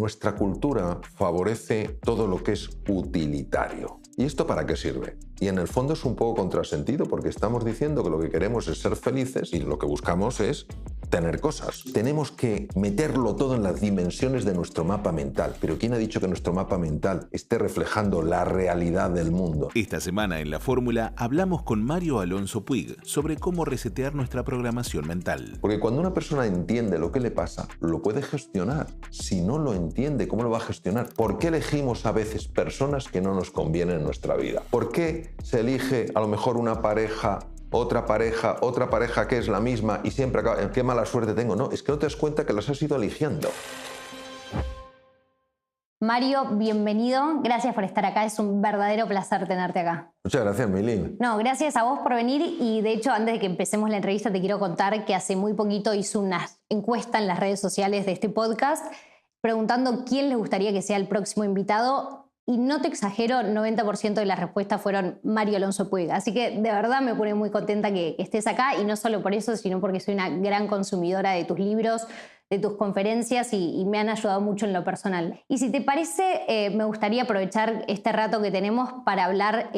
nuestra cultura favorece todo lo que es utilitario. ¿Y esto para qué sirve? Y en el fondo es un poco contrasentido porque estamos diciendo que lo que queremos es ser felices y lo que buscamos es tener cosas. Tenemos que meterlo todo en las dimensiones de nuestro mapa mental. Pero ¿quién ha dicho que nuestro mapa mental esté reflejando la realidad del mundo? Esta semana en La Fórmula hablamos con Mario Alonso Puig sobre cómo resetear nuestra programación mental. Porque cuando una persona entiende lo que le pasa, lo puede gestionar. Si no lo entiende, ¿cómo lo va a gestionar? ¿Por qué elegimos a veces personas que no nos convienen en nuestra vida? ¿Por qué se elige a lo mejor una pareja, otra pareja que es la misma y siempre acaba, qué mala suerte tengo? No, es que no te das cuenta que las has ido eligiendo. Mario, bienvenido. Gracias por estar acá. Es un verdadero placer tenerte acá. Muchas gracias, Mili. No, gracias a vos por venir y de hecho antes de que empecemos la entrevista te quiero contar que hace muy poquito hice una encuesta en las redes sociales de este podcast preguntando quién les gustaría que sea el próximo invitado y no te exagero, 90% de las respuestas fueron Mario Alonso Puig. Así que de verdad me pone muy contenta que estés acá y no solo por eso, sino porque soy una gran consumidora de tus libros, de tus conferencias y me han ayudado mucho en lo personal. Y si te parece, me gustaría aprovechar este rato que tenemos para hablar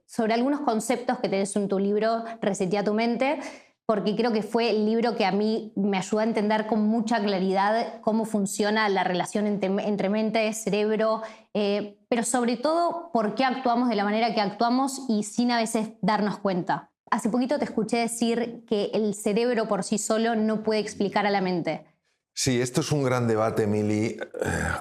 sobre algunos conceptos que tenés en tu libro Resetea tu mente, porque creo que fue el libro que a mí me ayudó a entender con mucha claridad cómo funciona la relación entre mente, cerebro, pero sobre todo por qué actuamos de la manera que actuamos y sin a veces darnos cuenta. Hace poquito te escuché decir que el cerebro por sí solo no puede explicar a la mente. Sí, esto es un gran debate, Mili,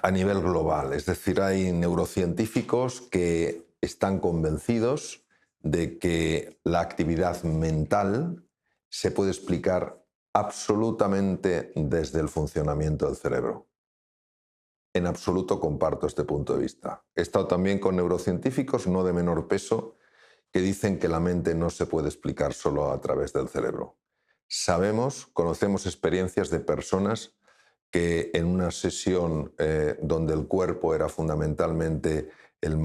a nivel global. Es decir, hay neurocientíficos que están convencidos de que la actividad mental se puede explicar absolutamente desde el funcionamiento del cerebro. En absoluto comparto este punto de vista. He estado también con neurocientíficos, no de menor peso, que dicen que la mente no se puede explicar solo a través del cerebro. Conocemos experiencias de personas que en una sesión donde el cuerpo era fundamentalmente el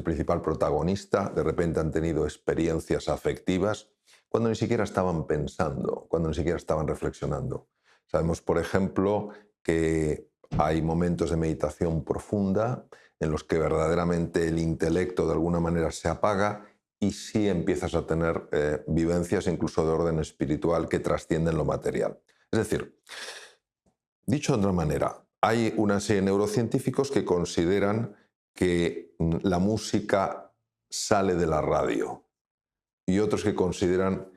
principal protagonista, de repente han tenido experiencias afectivas cuando ni siquiera estaban pensando, cuando ni siquiera estaban reflexionando. Sabemos, por ejemplo, que hay momentos de meditación profunda en los que verdaderamente el intelecto de alguna manera se apaga y sí empiezas a tener vivencias incluso de orden espiritual que trascienden lo material. Es decir, dicho de otra manera, hay una serie de neurocientíficos que consideran que la música sale de la radio y otros que consideran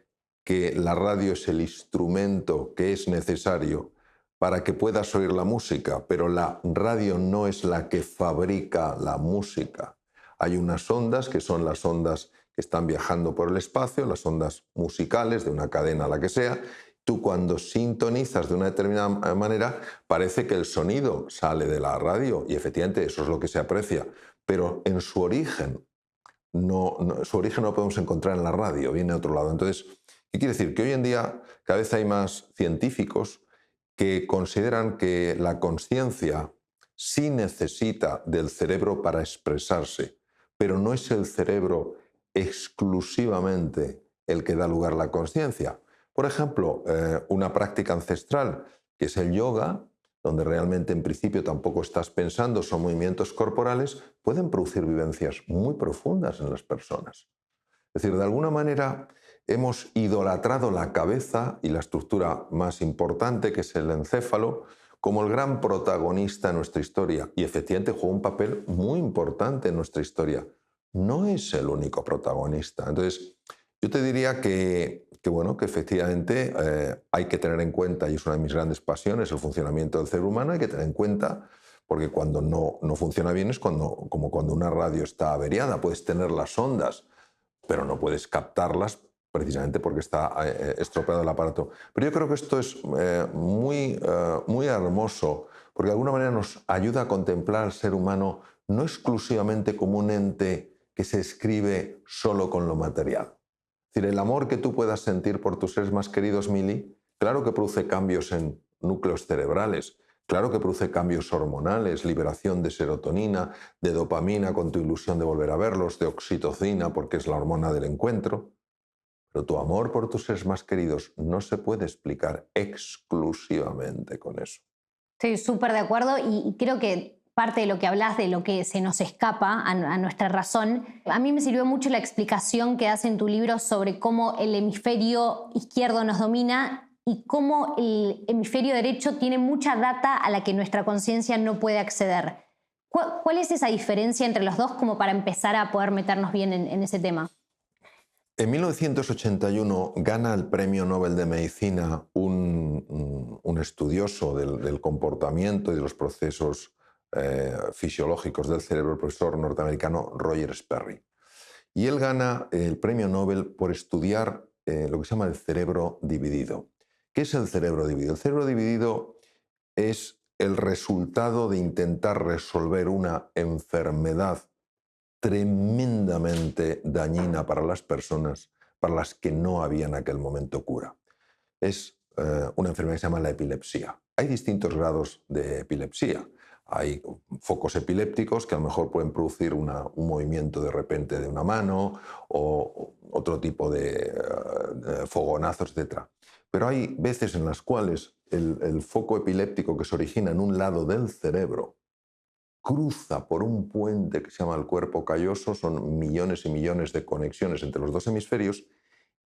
que la radio es el instrumento que es necesario para que puedas oír la música, pero la radio no es la que fabrica la música. Hay unas ondas que son las ondas que están viajando por el espacio, las ondas musicales de una cadena, la que sea. Tú cuando sintonizas de una determinada manera parece que el sonido sale de la radio y efectivamente eso es lo que se aprecia, pero en su origen no lo podemos encontrar en la radio, viene de otro lado. Entonces, ¿qué quiere decir? Que hoy en día cada vez hay más científicos que consideran que la consciencia sí necesita del cerebro para expresarse, pero no es el cerebro exclusivamente el que da lugar a la consciencia. Por ejemplo, una práctica ancestral, que es el yoga, donde realmente en principio tampoco estás pensando, son movimientos corporales, pueden producir vivencias muy profundas en las personas. Es decir, de alguna manera hemos idolatrado la cabeza y la estructura más importante, que es el encéfalo, como el gran protagonista de nuestra historia. Y efectivamente juega un papel muy importante en nuestra historia. No es el único protagonista. Entonces, yo te diría que efectivamente hay que tener en cuenta, y es una de mis grandes pasiones, el funcionamiento del cerebro humano, hay que tener en cuenta, porque cuando no funciona bien es como cuando una radio está averiada. Puedes tener las ondas, pero no puedes captarlas precisamente porque está estropeado el aparato. Pero yo creo que esto es muy hermoso, porque de alguna manera nos ayuda a contemplar al ser humano no exclusivamente como un ente que se escribe solo con lo material. Es decir, el amor que tú puedas sentir por tus seres más queridos, Mili, claro que produce cambios en núcleos cerebrales, claro que produce cambios hormonales, liberación de serotonina, de dopamina con tu ilusión de volver a verlos, de oxitocina porque es la hormona del encuentro. Pero tu amor por tus seres más queridos no se puede explicar exclusivamente con eso. Estoy súper de acuerdo y creo que parte de lo que hablas de lo que se nos escapa a nuestra razón, a mí me sirvió mucho la explicación que das en tu libro sobre cómo el hemisferio izquierdo nos domina y cómo el hemisferio derecho tiene mucha data a la que nuestra conciencia no puede acceder. ¿Cuál es esa diferencia entre los dos como para empezar a poder meternos bien en ese tema? En 1981 gana el Premio Nobel de Medicina un estudioso del comportamiento y de los procesos fisiológicos del cerebro, el profesor norteamericano Roger Sperry. Y él gana el Premio Nobel por estudiar lo que se llama el cerebro dividido. ¿Qué es el cerebro dividido? El cerebro dividido es el resultado de intentar resolver una enfermedad tremendamente dañina para las personas para las que no había en aquel momento cura. Es una enfermedad que se llama la epilepsia. Hay distintos grados de epilepsia. Hay focos epilépticos que a lo mejor pueden producir un movimiento de repente de una mano o otro tipo de fogonazos, etc. Pero hay veces en las cuales el foco epiléptico que se origina en un lado del cerebro cruza por un puente que se llama el cuerpo calloso, son millones y millones de conexiones entre los dos hemisferios,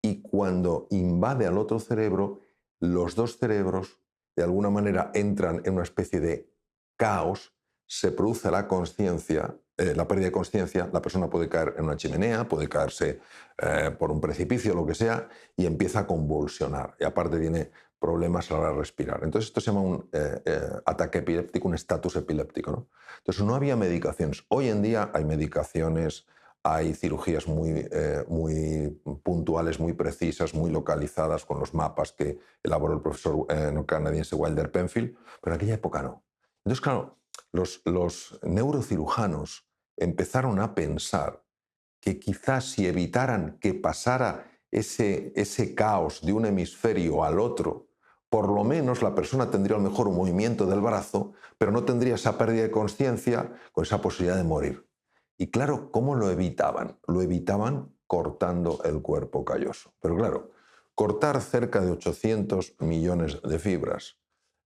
y cuando invade al otro cerebro, los dos cerebros de alguna manera entran en una especie de caos, se produce la consciencia, la pérdida de consciencia, la persona puede caer en una chimenea, puede caerse por un precipicio, lo que sea, y empieza a convulsionar. Y aparte tiene problemas a la hora de respirar. Entonces esto se llama un ataque epiléptico, un estatus epiléptico, ¿no? Entonces no había medicaciones. Hoy en día hay medicaciones, hay cirugías muy puntuales, muy precisas, muy localizadas con los mapas que elaboró el profesor canadiense Wilder Penfield, pero en aquella época no. Entonces, claro, los neurocirujanos empezaron a pensar que quizás si evitaran que pasara ese caos de un hemisferio al otro, por lo menos la persona tendría a lo mejor un movimiento del brazo, pero no tendría esa pérdida de consciencia con esa posibilidad de morir. Y claro, ¿cómo lo evitaban? Lo evitaban cortando el cuerpo calloso. Pero claro, cortar cerca de 800 millones de fibras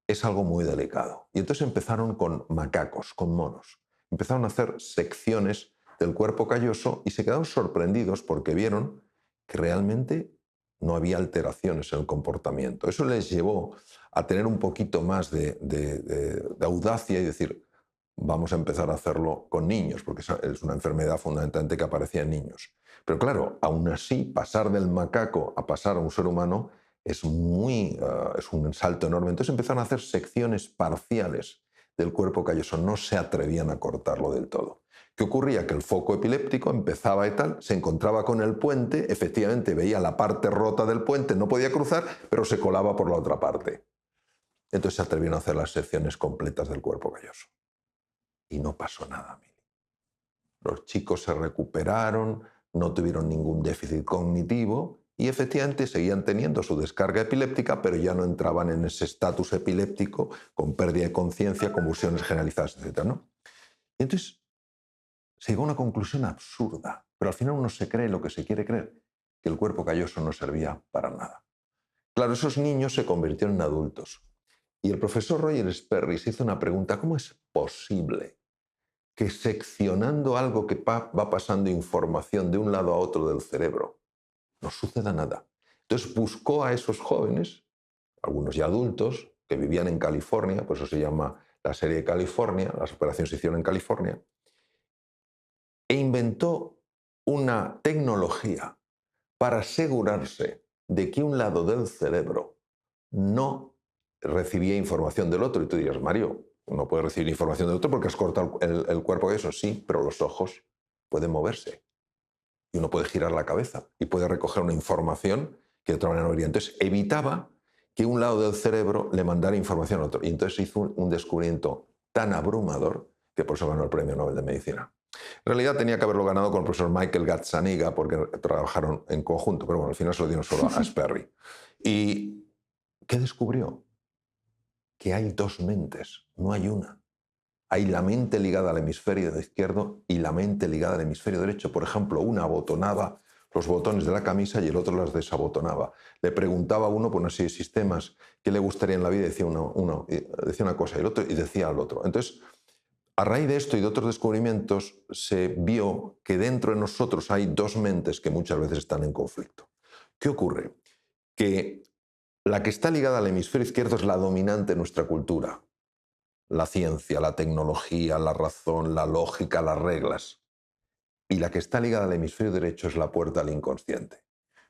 es algo muy delicado. Y entonces empezaron con macacos, con monos. Empezaron a hacer secciones del cuerpo calloso y se quedaron sorprendidos porque vieron que realmente no había alteraciones en el comportamiento. Eso les llevó a tener un poquito más de audacia y decir, vamos a empezar a hacerlo con niños, porque es una enfermedad fundamentalmente que aparecía en niños. Pero claro, aún así, pasar del macaco a pasar a un ser humano es un salto enorme. Entonces empezaron a hacer secciones parciales del cuerpo calloso, no se atrevían a cortarlo del todo. ¿Qué ocurría? Que el foco epiléptico empezaba y tal, se encontraba con el puente, efectivamente veía la parte rota del puente, no podía cruzar, pero se colaba por la otra parte. Entonces se atrevieron a hacer las secciones completas del cuerpo calloso. Y no pasó nada, Mili. Los chicos se recuperaron, no tuvieron ningún déficit cognitivo y efectivamente seguían teniendo su descarga epiléptica, pero ya no entraban en ese estatus epiléptico con pérdida de conciencia, convulsiones generalizadas, etc., ¿no? Y entonces se llegó a una conclusión absurda, pero al final uno se cree lo que se quiere creer, que el cuerpo calloso no servía para nada. Claro, esos niños se convirtieron en adultos. Y el profesor Roger Sperry se hizo una pregunta: ¿cómo es posible que seccionando algo que va pasando información de un lado a otro del cerebro no suceda nada? Entonces buscó a esos jóvenes, algunos ya adultos, que vivían en California, por eso se llama la serie de California, las operaciones se hicieron en California, e inventó una tecnología para asegurarse de que un lado del cerebro no recibía información del otro. Y tú dirías, Mario, no puedes recibir información del otro porque has cortado el cuerpo de eso. Sí, pero los ojos pueden moverse y uno puede girar la cabeza y puede recoger una información que de otra manera no vería. Entonces evitaba que un lado del cerebro le mandara información al otro. Y entonces hizo un descubrimiento tan abrumador que por eso ganó el Premio Nobel de Medicina. En realidad tenía que haberlo ganado con el profesor Michael Gazzaniga porque trabajaron en conjunto, pero bueno, al final se lo dieron solo a Sperry. ¿Y qué descubrió? Que hay dos mentes, no hay una. Hay la mente ligada al hemisferio izquierdo y la mente ligada al hemisferio derecho. Por ejemplo, una abotonada los botones de la camisa y el otro las desabotonaba. Le preguntaba a uno por una serie de sistemas qué le gustaría en la vida y decía decía una cosa y el otro y decía al otro. Entonces, a raíz de esto y de otros descubrimientos, se vio que dentro de nosotros hay dos mentes que muchas veces están en conflicto. ¿Qué ocurre? Que la que está ligada al hemisferio izquierdo es la dominante en nuestra cultura. La ciencia, la tecnología, la razón, la lógica, las reglas. Y la que está ligada al hemisferio derecho es la puerta al inconsciente.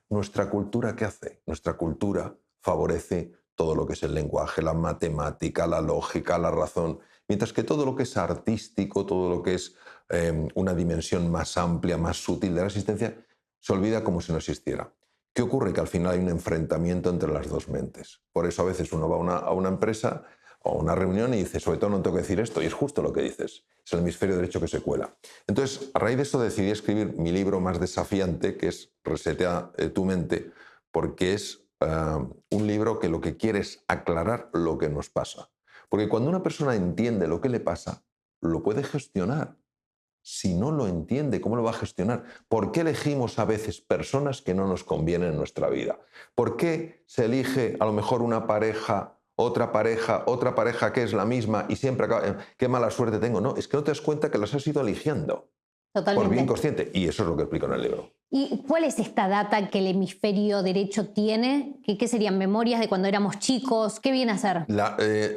¿Nuestra cultura qué hace? Nuestra cultura favorece todo lo que es el lenguaje, la matemática, la lógica, la razón, mientras que todo lo que es artístico, todo lo que es una dimensión más amplia, más sutil de la existencia, se olvida como si no existiera. ¿Qué ocurre? Que al final hay un enfrentamiento entre las dos mentes. Por eso a veces uno va a una empresa o a una reunión y dice, sobre todo no tengo que decir esto, y es justo lo que dices, es el hemisferio derecho que se cuela. Entonces, a raíz de eso decidí escribir mi libro más desafiante, que es Resetea tu mente, porque es un libro que lo que quiere es aclarar lo que nos pasa. Porque cuando una persona entiende lo que le pasa, lo puede gestionar. Si no lo entiende, ¿cómo lo va a gestionar? ¿Por qué elegimos a veces personas que no nos convienen en nuestra vida? ¿Por qué se elige a lo mejor una pareja, otra pareja que es la misma y siempre acaba, qué mala suerte tengo? No, es que no te das cuenta que las has ido eligiendo por bien Totalmente. consciente. Y eso es lo que explico en el libro. ¿Y cuál es esta data que el hemisferio derecho tiene? ¿Qué serían memorias de cuando éramos chicos? ¿Qué viene a ser?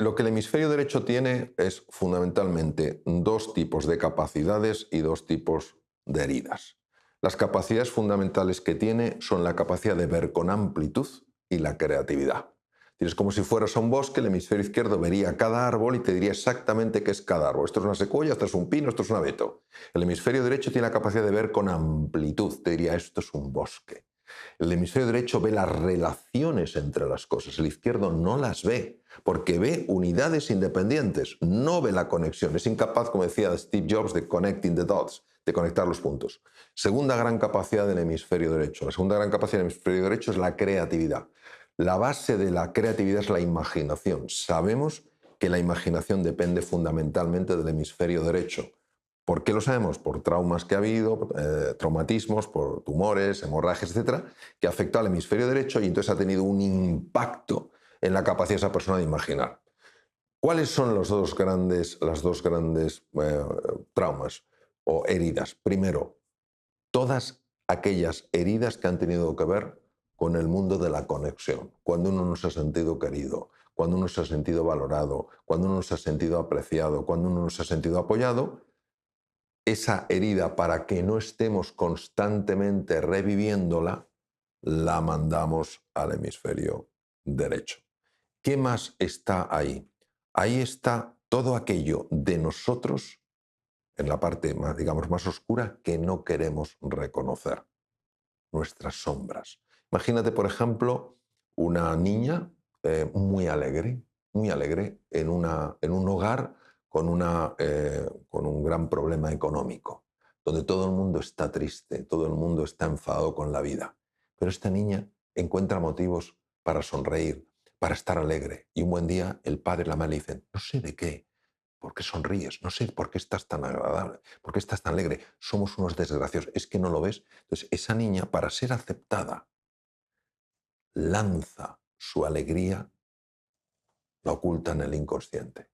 Lo que el hemisferio derecho tiene es fundamentalmente dos tipos de capacidades y dos tipos de heridas. Las capacidades fundamentales que tiene son la capacidad de ver con amplitud y la creatividad. Tienes como si fueras a un bosque, el hemisferio izquierdo vería cada árbol y te diría exactamente qué es cada árbol. Esto es una secuoya, esto es un pino, esto es un abeto. El hemisferio derecho tiene la capacidad de ver con amplitud, te diría esto es un bosque. El hemisferio derecho ve las relaciones entre las cosas, el izquierdo no las ve, porque ve unidades independientes, no ve la conexión, es incapaz, como decía Steve Jobs, de connecting the dots, de conectar los puntos. Segunda gran capacidad del hemisferio derecho. La segunda gran capacidad del hemisferio derecho es la creatividad. La base de la creatividad es la imaginación. Sabemos que la imaginación depende fundamentalmente del hemisferio derecho. ¿Por qué lo sabemos? Por traumas que ha habido, traumatismos, por tumores, hemorragias, etcétera, que afectó al hemisferio derecho y entonces ha tenido un impacto en la capacidad de esa persona de imaginar. ¿Cuáles son las dos grandes traumas o heridas? Primero, todas aquellas heridas que han tenido que ver con el mundo de la conexión, cuando uno no se ha sentido querido, cuando uno se ha sentido valorado, cuando uno se ha sentido apreciado, cuando uno se ha sentido apoyado. Esa herida, para que no estemos constantemente reviviéndola, la mandamos al hemisferio derecho. ¿Qué más está ahí? Ahí está todo aquello de nosotros, en la parte más, digamos, más oscura, que no queremos reconocer, nuestras sombras. Imagínate, por ejemplo, una niña muy alegre en un hogar con un gran problema económico, donde todo el mundo está triste, todo el mundo está enfadado con la vida. Pero esta niña encuentra motivos para sonreír, para estar alegre. Y un buen día el padre y la madre le dicen, no sé de qué, ¿por qué sonríes? No sé por qué estás tan agradable, por qué estás tan alegre. Somos unos desgraciados, ¿es que no lo ves? Entonces, esa niña, para ser aceptada, lanza su alegría, la oculta en el inconsciente.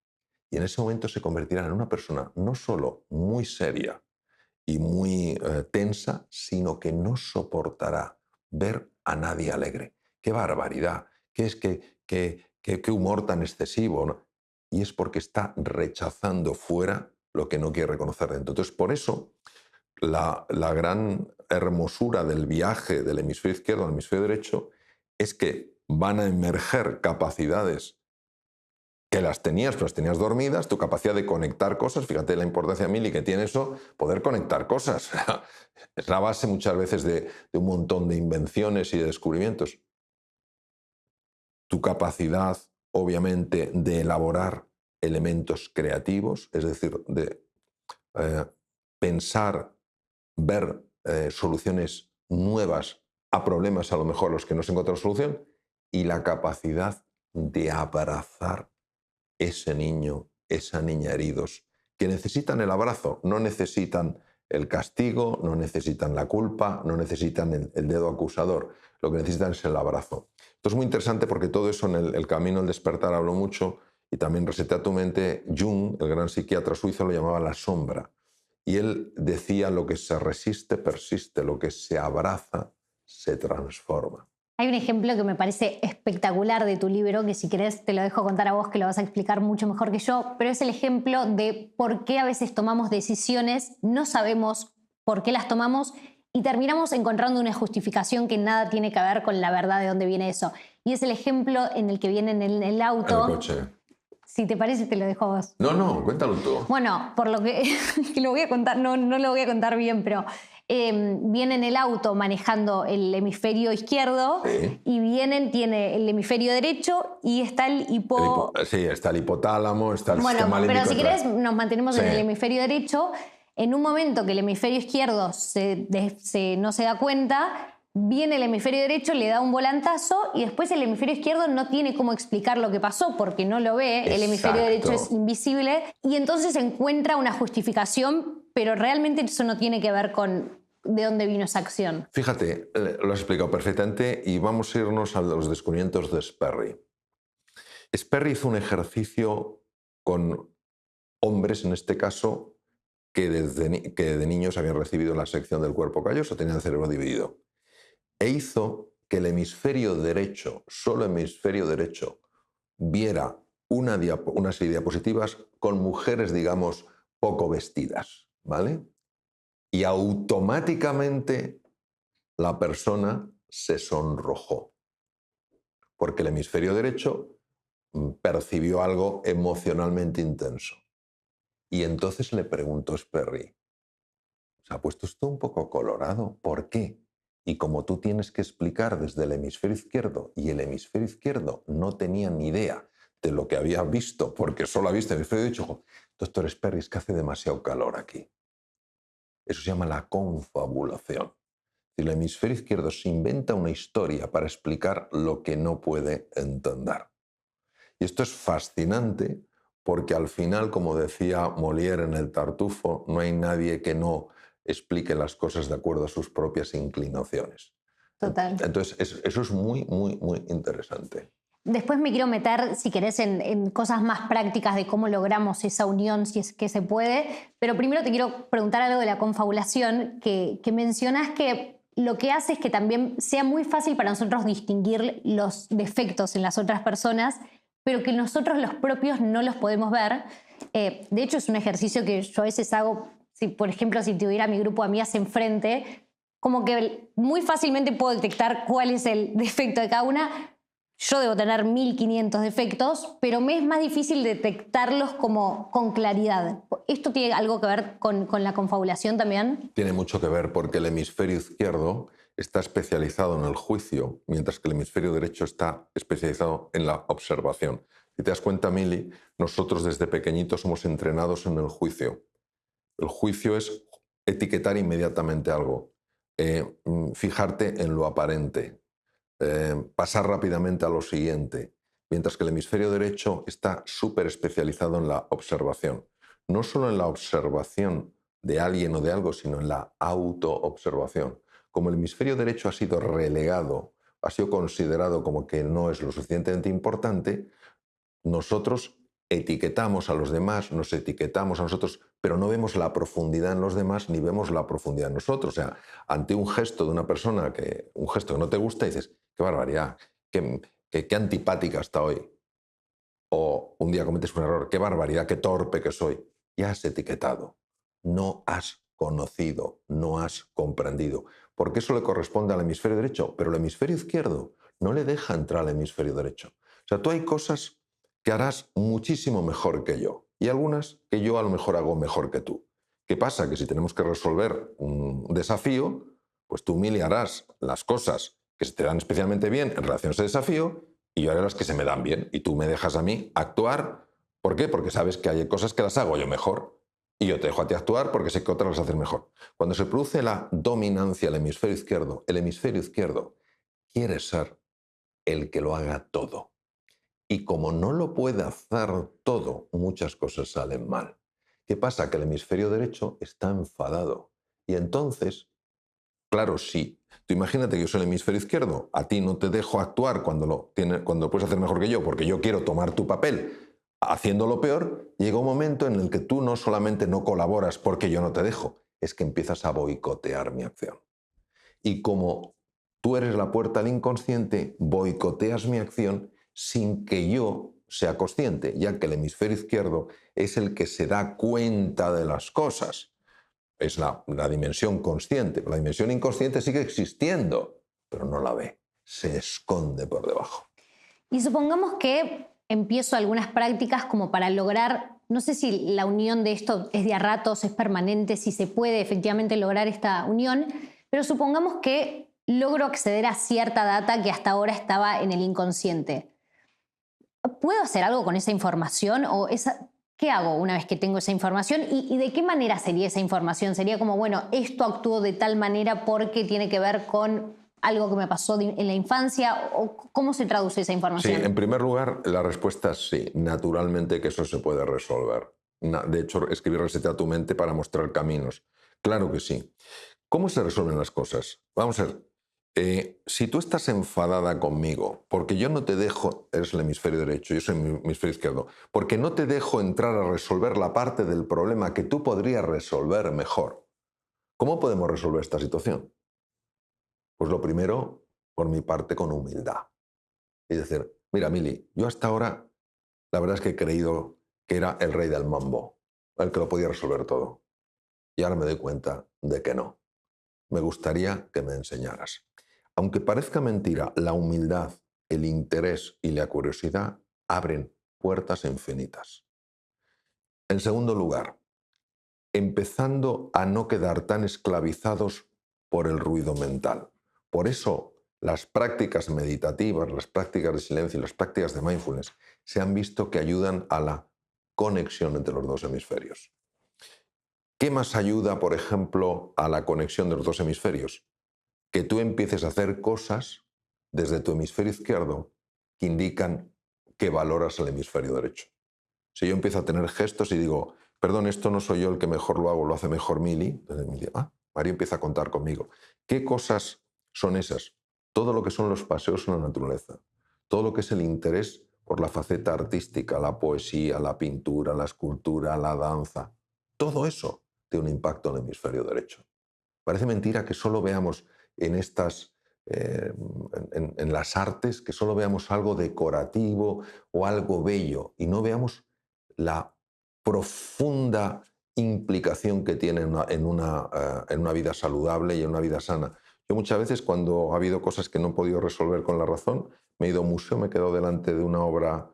Y en ese momento se convertirá en una persona no solo muy seria y muy tensa, sino que no soportará ver a nadie alegre. ¡Qué barbaridad! ¿Qué humor tan excesivo! ¿No? Y es porque está rechazando fuera lo que no quiere reconocer dentro. Entonces, por eso, la gran hermosura del viaje del hemisferio izquierdo al hemisferio derecho es que van a emerger capacidades que las tenías, pero las tenías dormidas, tu capacidad de conectar cosas, fíjate la importancia, Mili, que tiene eso, poder conectar cosas. Es la base muchas veces de un montón de invenciones y de descubrimientos. Tu capacidad, obviamente, de elaborar elementos creativos, es decir, de pensar, ver soluciones nuevas a problemas a lo mejor a los que no se encuentra solución, y la capacidad de abrazar ese niño, esa niña heridos, que necesitan el abrazo, no necesitan el castigo, no necesitan la culpa, no necesitan el dedo acusador. Lo que necesitan es el abrazo. Esto es muy interesante porque todo eso en el camino al despertar hablo mucho y también Resetea tu mente. Jung, el gran psiquiatra suizo, lo llamaba la sombra. Y él decía: lo que se resiste persiste, lo que se abraza se transforma. Hay un ejemplo que me parece espectacular de tu libro, que si querés te lo dejo contar a vos, que lo vas a explicar mucho mejor que yo, pero es el ejemplo de por qué a veces tomamos decisiones, no sabemos por qué las tomamos y terminamos encontrando una justificación que nada tiene que ver con la verdad de dónde viene eso. Y es el ejemplo en el que vienen en el auto. El coche. Si te parece, te lo dejo a vos. No, cuéntalo tú. Bueno, por lo que lo voy a contar, no lo voy a contar bien, pero viene en el auto manejando el hemisferio izquierdo, Sí. Y tiene el hemisferio derecho y está el Sí, está el hipotálamo, está el Bueno, sistema pero límbico. si querés nos mantenemos en Sí. el hemisferio derecho. En un momento que el hemisferio izquierdo no se da cuenta, viene el hemisferio derecho, le da un volantazo y después el hemisferio izquierdo no tiene cómo explicar lo que pasó porque no lo ve. El hemisferio Exacto. derecho es invisible y entonces encuentra una justificación, pero realmente eso no tiene que ver con de dónde vino esa acción. Fíjate, lo has explicado perfectamente y vamos a irnos a los descubrimientos de Sperry. Sperry hizo un ejercicio con hombres, en este caso, que de niños habían recibido la sección del cuerpo calloso, tenían el cerebro dividido. E hizo que el hemisferio derecho, solo el hemisferio derecho, viera una serie de diapositivas con mujeres, digamos, poco vestidas, ¿vale? Y automáticamente la persona se sonrojó, porque el hemisferio derecho percibió algo emocionalmente intenso. Y entonces le preguntó Sperry: ¿se ha puesto esto un poco colorado? ¿Por qué? Y como tú tienes que explicar desde el hemisferio izquierdo, y el hemisferio izquierdo no tenía ni idea de lo que había visto, porque solo ha visto el hemisferio derecho, dijo: doctor Sperry, es que hace demasiado calor aquí. Eso se llama la confabulación. El hemisferio izquierdo se inventa una historia para explicar lo que no puede entender. Y esto es fascinante porque al final, como decía Molière en El Tartufo, no hay nadie que no explique las cosas de acuerdo a sus propias inclinaciones. Total. Entonces, eso es muy, muy, muy interesante. Después me quiero meter, si querés, en cosas más prácticas de cómo logramos esa unión, si es que se puede. Pero primero te quiero preguntar algo de la confabulación, que mencionás que lo que hace es que también sea muy fácil para nosotros distinguir los defectos en las otras personas, pero que nosotros los propios no los podemos ver. De hecho, es un ejercicio que yo a veces hago, por ejemplo, si tuviera mi grupo de amigas enfrente, como que muy fácilmente puedo detectar cuál es el defecto de cada una. Yo debo tener 1500 defectos, pero me es más difícil detectarlos como con claridad. ¿Esto tiene algo que ver con la confabulación también? Tiene mucho que ver porque el hemisferio izquierdo está especializado en el juicio, mientras que el hemisferio derecho está especializado en la observación. Si te das cuenta, Mili, nosotros desde pequeñitos somos entrenados en el juicio. El juicio es etiquetar inmediatamente algo, fijarte en lo aparente, pasar rápidamente a lo siguiente, mientras que el hemisferio derecho está súper especializado en la observación. No solo en la observación de alguien o de algo, sino en la autoobservación. Como el hemisferio derecho ha sido relegado, ha sido considerado como que no es lo suficientemente importante, nosotros etiquetamos a los demás, nos etiquetamos a nosotros, pero no vemos la profundidad en los demás ni vemos la profundidad en nosotros. O sea, ante un gesto de una persona, un gesto que no te gusta, dices: qué barbaridad, qué antipática está hoy. O un día cometes un error: qué barbaridad, qué torpe que soy. Ya has etiquetado, no has conocido, no has comprendido. Porque eso le corresponde al hemisferio derecho, pero el hemisferio izquierdo no le deja entrar al hemisferio derecho. O sea, tú hay cosas que harás muchísimo mejor que yo y algunas que yo a lo mejor hago mejor que tú. ¿Qué pasa? Que si tenemos que resolver un desafío, pues tú, Mili, harás las cosas que se te dan especialmente bien en relación a ese desafío y yo haré las que se me dan bien y tú me dejas a mí actuar. ¿Por qué? Porque sabes que hay cosas que las hago yo mejor y yo te dejo a ti actuar porque sé que otras las hacen mejor. Cuando se produce la dominancia del hemisferio izquierdo, el hemisferio izquierdo quiere ser el que lo haga todo. Y como no lo puede hacer todo, muchas cosas salen mal. ¿Qué pasa? Que el hemisferio derecho está enfadado Y entonces, claro, sí. Tú imagínate que yo soy el hemisferio izquierdo, a ti no te dejo actuar cuando lo puedes hacer mejor que yo, porque yo quiero tomar tu papel haciéndolo peor, llega un momento en el que tú no solamente no colaboras porque yo no te dejo, es que empiezas a boicotear mi acción. Y como tú eres la puerta al inconsciente, boicoteas mi acción sin que yo sea consciente, ya que el hemisferio izquierdo es el que se da cuenta de las cosas. Es la dimensión consciente. La dimensión inconsciente sigue existiendo, pero no la ve. Se esconde por debajo. Y supongamos que empiezo algunas prácticas como para lograr, no sé si la unión de esto es de a ratos, es permanente, si se puede efectivamente lograr esta unión, pero supongamos que logro acceder a cierta data que hasta ahora estaba en el inconsciente. ¿Puedo hacer algo con esa información? ¿Qué hago una vez que tengo esa información? ¿Y de qué manera sería esa información? ¿Sería como, bueno, esto actuó de tal manera porque tiene que ver con algo que me pasó en la infancia? ¿O cómo se traduce esa información? Sí, en primer lugar, la respuesta es sí. Naturalmente que eso se puede resolver. De hecho, escribir Resetea tu mente para mostrar caminos. Claro que sí. ¿Cómo se resuelven las cosas? Vamos a ver. Si tú estás enfadada conmigo, porque yo no te dejo, eres el hemisferio derecho, yo soy el hemisferio izquierdo, porque no te dejo entrar a resolver la parte del problema que tú podrías resolver mejor, ¿cómo podemos resolver esta situación? Pues lo primero, por mi parte, con humildad. Es decir, mira, Mili, yo hasta ahora, la verdad es que he creído que era el rey del mambo, el que lo podía resolver todo. Y ahora me doy cuenta de que no. Me gustaría que me enseñaras. Aunque parezca mentira, la humildad, el interés y la curiosidad abren puertas infinitas. En segundo lugar, empezando a no quedar tan esclavizados por el ruido mental. Por eso las prácticas meditativas, las prácticas de silencio y las prácticas de mindfulness se han visto que ayudan a la conexión entre los dos hemisferios. ¿Qué más ayuda, por ejemplo, a la conexión de los dos hemisferios? Que tú empieces a hacer cosas desde tu hemisferio izquierdo que indican que valoras el hemisferio derecho. Si yo empiezo a tener gestos y digo, perdón, esto no soy yo el que mejor lo hago, lo hace mejor Mili, entonces Mili, María empieza a contar conmigo. ¿Qué cosas son esas? Todo lo que son los paseos en la naturaleza, todo lo que es el interés por la faceta artística, la poesía, la pintura, la escultura, la danza, todo eso tiene un impacto en el hemisferio derecho. Parece mentira que solo veamos en las artes, que solo veamos algo decorativo o algo bello y no veamos la profunda implicación que tiene en una vida saludable y en una vida sana. Yo muchas veces, cuando ha habido cosas que no he podido resolver con la razón, me he ido a un museo, me he quedado delante de una obra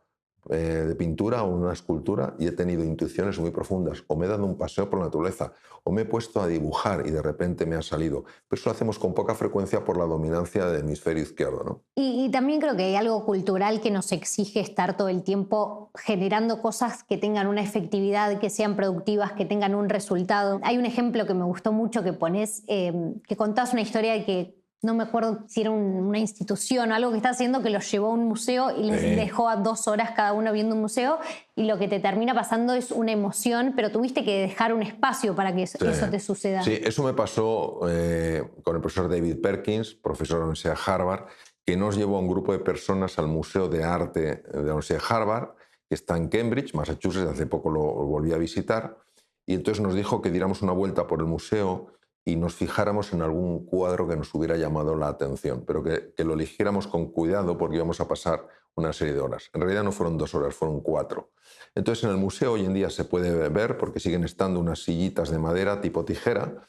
de pintura o una escultura y he tenido intuiciones muy profundas, o me he dado un paseo por la naturaleza, o me he puesto a dibujar y de repente me ha salido. Pero eso lo hacemos con poca frecuencia por la dominancia del hemisferio izquierdo, ¿no? Y también creo que hay algo cultural que nos exige estar todo el tiempo generando cosas que tengan una efectividad, que sean productivas, que tengan un resultado. Hay un ejemplo que me gustó mucho que pones, que contás una historia de que no me acuerdo si era una institución o algo que está haciendo, que los llevó a un museo y les dejó a 2 horas cada uno viendo un museo, y lo que te termina pasando es una emoción, pero tuviste que dejar un espacio para que eso te suceda. Sí, eso me pasó con el profesor David Perkins, profesor de la Universidad de Harvard, que nos llevó a un grupo de personas al Museo de Arte de la Universidad de Harvard, que está en Cambridge, Massachusetts. Hace poco lo volví a visitar, y entonces nos dijo que diéramos una vuelta por el museo y nos fijáramos en algún cuadro que nos hubiera llamado la atención, pero que lo eligiéramos con cuidado, porque íbamos a pasar una serie de horas. En realidad no fueron 2 horas, fueron 4. Entonces en el museo hoy en día se puede ver, porque siguen estando unas sillitas de madera tipo tijera,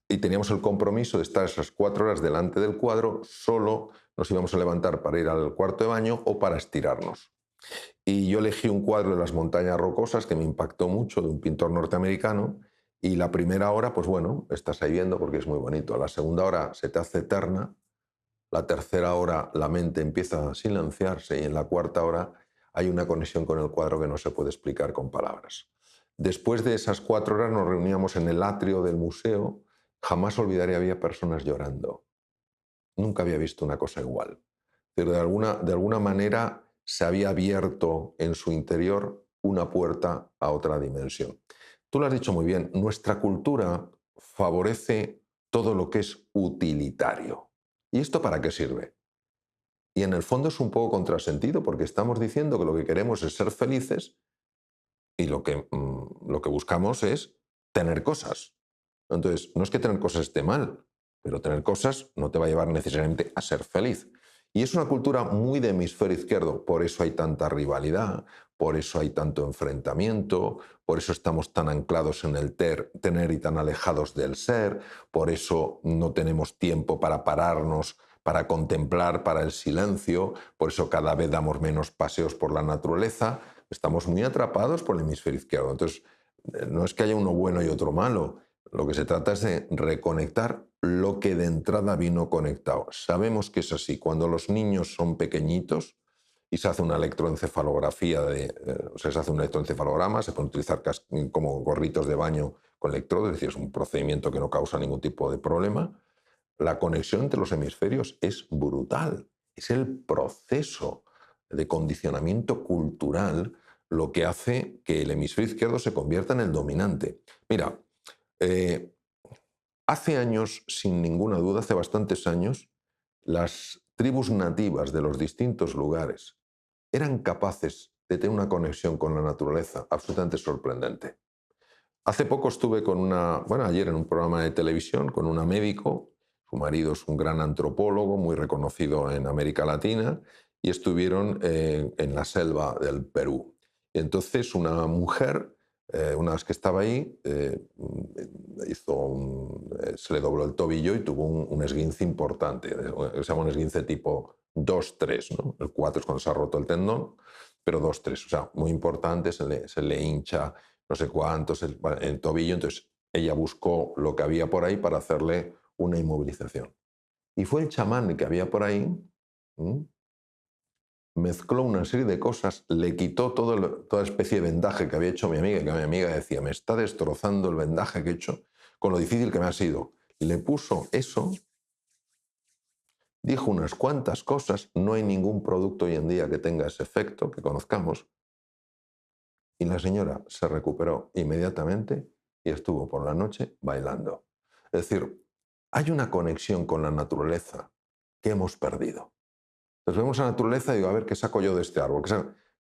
y teníamos el compromiso de estar esas 4 horas delante del cuadro. Solo nos íbamos a levantar para ir al cuarto de baño o para estirarnos. Y yo elegí un cuadro de las montañas rocosas que me impactó mucho, de un pintor norteamericano. Y la primera hora, pues bueno, estás ahí viendo porque es muy bonito. La segunda hora se te hace eterna. La tercera hora la mente empieza a silenciarse, y en la cuarta hora hay una conexión con el cuadro que no se puede explicar con palabras. Después de esas 4 horas nos reuníamos en el atrio del museo. Jamás olvidaré, había personas llorando. Nunca había visto una cosa igual. Pero de alguna manera se había abierto en su interior una puerta a otra dimensión. Tú lo has dicho muy bien, nuestra cultura favorece todo lo que es utilitario. ¿Y esto para qué sirve? Y en el fondo es un poco contrasentido porque estamos diciendo que lo que queremos es ser felices y lo que buscamos es tener cosas. Entonces, no es que tener cosas esté mal, pero tener cosas no te va a llevar necesariamente a ser feliz. Y es una cultura muy de hemisferio izquierdo, por eso hay tanta rivalidad, por eso hay tanto enfrentamiento, por eso estamos tan anclados en el tener y tan alejados del ser, por eso no tenemos tiempo para pararnos, para contemplar, para el silencio, por eso cada vez damos menos paseos por la naturaleza. Estamos muy atrapados por el hemisferio izquierdo. Entonces, no es que haya uno bueno y otro malo. Lo que se trata es de reconectar lo que de entrada vino conectado. Sabemos que es así. Cuando los niños son pequeñitos y se hace una electroencefalografía, o sea, se hace un electroencefalograma, se pueden utilizar como gorritos de baño con electrodos, es decir, es un procedimiento que no causa ningún tipo de problema. La conexión entre los hemisferios es brutal. Es el proceso de condicionamiento cultural lo que hace que el hemisferio izquierdo se convierta en el dominante. Mira, eh, hace años, sin ninguna duda, hace bastantes años, las tribus nativas de los distintos lugares eran capaces de tener una conexión con la naturaleza absolutamente sorprendente. Hace poco estuve ayer en un programa de televisión con una médico, su marido es un gran antropólogo, muy reconocido en América Latina, y estuvieron en la selva del Perú. Y entonces una mujer, una vez que estaba ahí, se le dobló el tobillo y tuvo un esguince importante, se llama un esguince tipo 2-3, ¿no? El 4 es cuando se ha roto el tendón, pero 2-3, o sea, muy importante, se le hincha no sé cuántos el tobillo, entonces ella buscó lo que había por ahí para hacerle una inmovilización. Y fue el chamán que había por ahí, mezcló una serie de cosas, le quitó toda especie de vendaje que había hecho mi amiga, y que mi amiga decía, me está destrozando el vendaje que he hecho con lo difícil que me ha sido. Le puso eso, dijo unas cuantas cosas, no hay ningún producto hoy en día que tenga ese efecto, que conozcamos, y la señora se recuperó inmediatamente y estuvo por la noche bailando. Es decir, hay una conexión con la naturaleza que hemos perdido. Entonces vemos la naturaleza y digo, a ver, ¿qué saco yo de este árbol?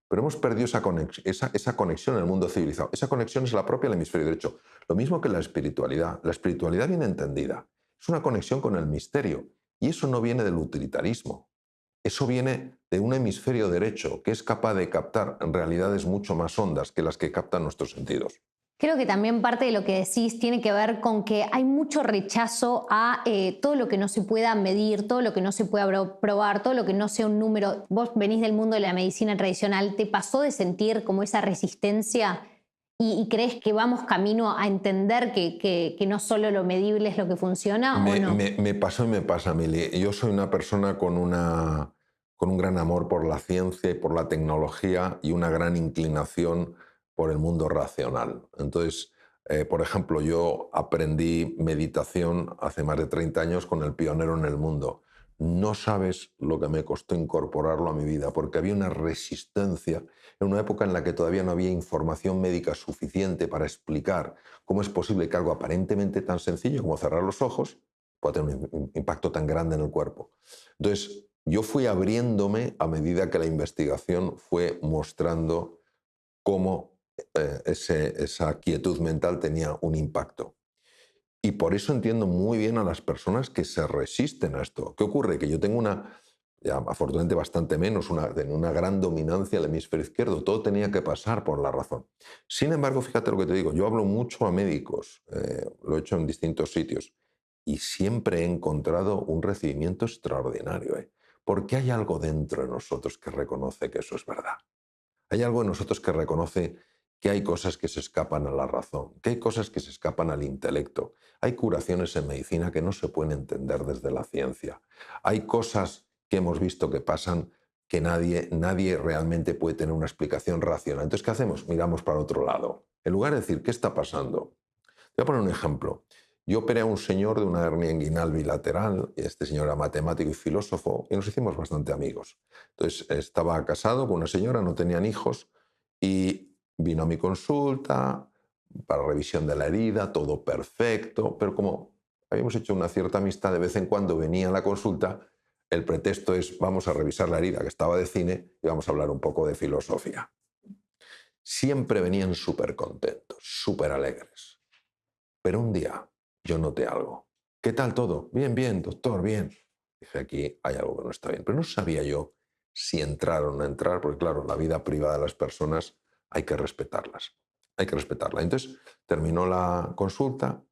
Pero hemos perdido esa conexión en el mundo civilizado. Esa conexión es la propia del hemisferio derecho. Lo mismo que la espiritualidad. La espiritualidad bien entendida es una conexión con el misterio. Y eso no viene del utilitarismo. Eso viene de un hemisferio derecho que es capaz de captar realidades mucho más hondas que las que captan nuestros sentidos. Creo que también parte de lo que decís tiene que ver con que hay mucho rechazo a todo lo que no se pueda medir, todo lo que no se pueda probar, todo lo que no sea un número. Vos venís del mundo de la medicina tradicional, ¿te pasó de sentir como esa resistencia y crees que vamos camino a entender que no solo lo medible es lo que funciona o no? Me pasó y me pasa, Mili. Yo soy una persona con un gran amor por la ciencia y por la tecnología y una gran inclinación por el mundo racional. Entonces, por ejemplo, yo aprendí meditación hace más de 30 años con el pionero en el mundo. No sabes lo que me costó incorporarlo a mi vida, porque había una resistencia en una época en la que todavía no había información médica suficiente para explicar cómo es posible que algo aparentemente tan sencillo como cerrar los ojos pueda tener un impacto tan grande en el cuerpo. Entonces, yo fui abriéndome a medida que la investigación fue mostrando cómo esa quietud mental tenía un impacto. Y por eso entiendo muy bien a las personas que se resisten a esto. ¿Qué ocurre? Que yo tengo ya afortunadamente bastante menos, una gran dominancia del hemisferio izquierdo. Todo tenía que pasar por la razón. Sin embargo, fíjate lo que te digo, yo hablo mucho a médicos, lo he hecho en distintos sitios, y siempre he encontrado un recibimiento extraordinario, porque hay algo dentro de nosotros que reconoce que eso es verdad. Hay algo en nosotros que reconoce que hay cosas que se escapan a la razón, que hay cosas que se escapan al intelecto. Hay curaciones en medicina que no se pueden entender desde la ciencia. Hay cosas que hemos visto que pasan que nadie realmente puede tener una explicación racional. Entonces, ¿qué hacemos? Miramos para otro lado. En lugar de decir, ¿qué está pasando? Voy a poner un ejemplo. Yo operé a un señor de una hernia inguinal bilateral, y este señor era matemático y filósofo, y nos hicimos bastante amigos. Entonces, estaba casado con una señora, no tenían hijos, y vino a mi consulta, para revisión de la herida, todo perfecto, pero como habíamos hecho una cierta amistad, de vez en cuando venía a la consulta, el pretexto es vamos a revisar la herida, que estaba de cine, y vamos a hablar un poco de filosofía. Siempre venían súper contentos, súper alegres. Pero un día yo noté algo. ¿Qué tal todo? Bien, bien, doctor, bien. Dije, aquí hay algo que no está bien. Pero no sabía yo si entrar o no entrar, porque claro, la vida privada de las personas hay que respetarlas. Hay que respetarla. Entonces terminó la consulta,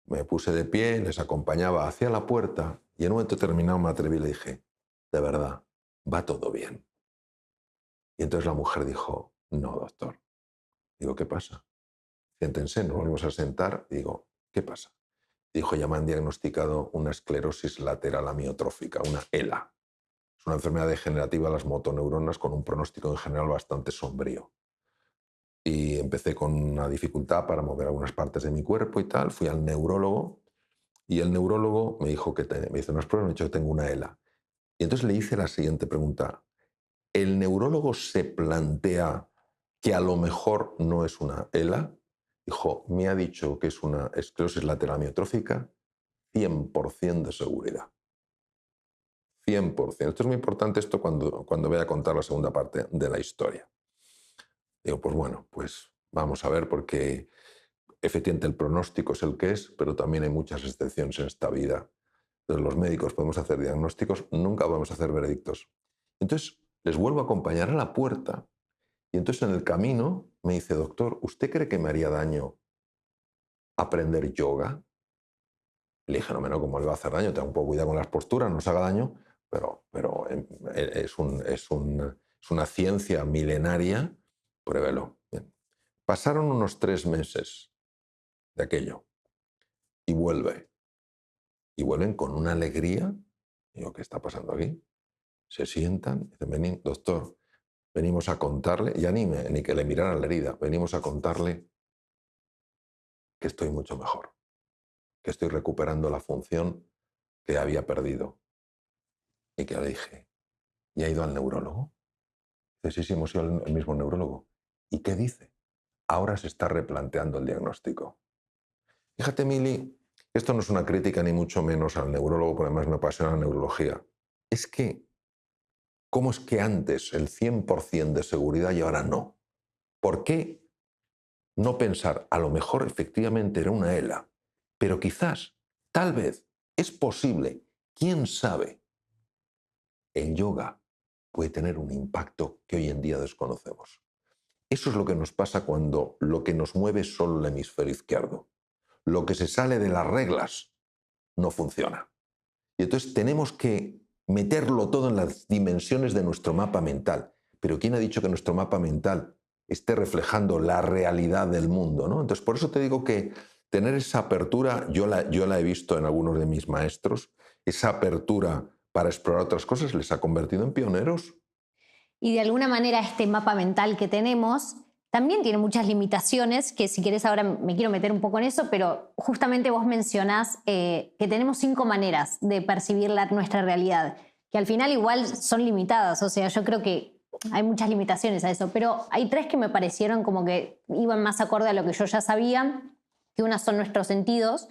me puse de pie, les acompañaba hacia la puerta y en un momento determinado me atreví y le dije, de verdad, va todo bien. Y entonces la mujer dijo, no, doctor. Digo, ¿qué pasa? Siéntense, nos volvimos a sentar. Digo, ¿qué pasa? Dijo, ya me han diagnosticado una esclerosis lateral amiotrófica, una ELA. Es una enfermedad degenerativa de las motoneuronas con un pronóstico en general bastante sombrío. Y empecé con una dificultad para mover algunas partes de mi cuerpo y tal. Fui al neurólogo y el neurólogo me dijo que me hizo unas pruebas, me dijo que tengo una ELA. Y entonces le hice la siguiente pregunta. ¿El neurólogo se plantea que a lo mejor no es una ELA? Dijo, me ha dicho que es una esclerosis lateral amiotrófica, 100% de seguridad. 100%. Esto es muy importante esto cuando voy a contar la segunda parte de la historia. Digo, pues bueno, pues vamos a ver porque efectivamente el pronóstico es el que es, pero también hay muchas excepciones en esta vida. Entonces los médicos podemos hacer diagnósticos, nunca podemos hacer veredictos. Entonces les vuelvo a acompañar a la puerta y entonces en el camino me dice, doctor, ¿usted cree que me haría daño aprender yoga? Le dije, no, ¿cómo le va a hacer daño? Tenga un poco cuidado con las posturas, no se haga daño, pero es una ciencia milenaria, pruébelo. Bien. Pasaron unos 3 meses de aquello y vuelve. Y vuelven con una alegría. Digo, ¿qué está pasando aquí? Se sientan y dicen, vení, doctor, venimos a contarle, ya ni que le miraran la herida, venimos a contarle que estoy mucho mejor, que estoy recuperando la función que había perdido. Y que le dije, ¿y ha ido al neurólogo? Dice, sí, hemos ido al mismo neurólogo. ¿Y qué dice? Ahora se está replanteando el diagnóstico. Fíjate, Mili, esto no es una crítica ni mucho menos al neurólogo, porque además me apasiona la neurología. Es que, ¿cómo es que antes el 100% de seguridad y ahora no? ¿Por qué no pensar, a lo mejor efectivamente era una ELA, pero quizás, tal vez, es posible, quién sabe, el yoga puede tener un impacto que hoy en día desconocemos? Eso es lo que nos pasa cuando lo que nos mueve es solo el hemisferio izquierdo. Lo que se sale de las reglas no funciona. Y entonces tenemos que meterlo todo en las dimensiones de nuestro mapa mental. Pero ¿quién ha dicho que nuestro mapa mental esté reflejando la realidad del mundo, ¿no? Entonces, por eso te digo que tener esa apertura, yo la he visto en algunos de mis maestros, esa apertura para explorar otras cosas les ha convertido en pioneros. Y de alguna manera este mapa mental que tenemos también tiene muchas limitaciones, que si querés ahora me quiero meter un poco en eso, pero justamente vos mencionás que tenemos 5 maneras de percibir nuestra realidad, que al final igual son limitadas, o sea, yo creo que hay muchas limitaciones a eso, pero hay 3 que me parecieron como que iban más acorde a lo que yo ya sabía, que una son nuestros sentidos,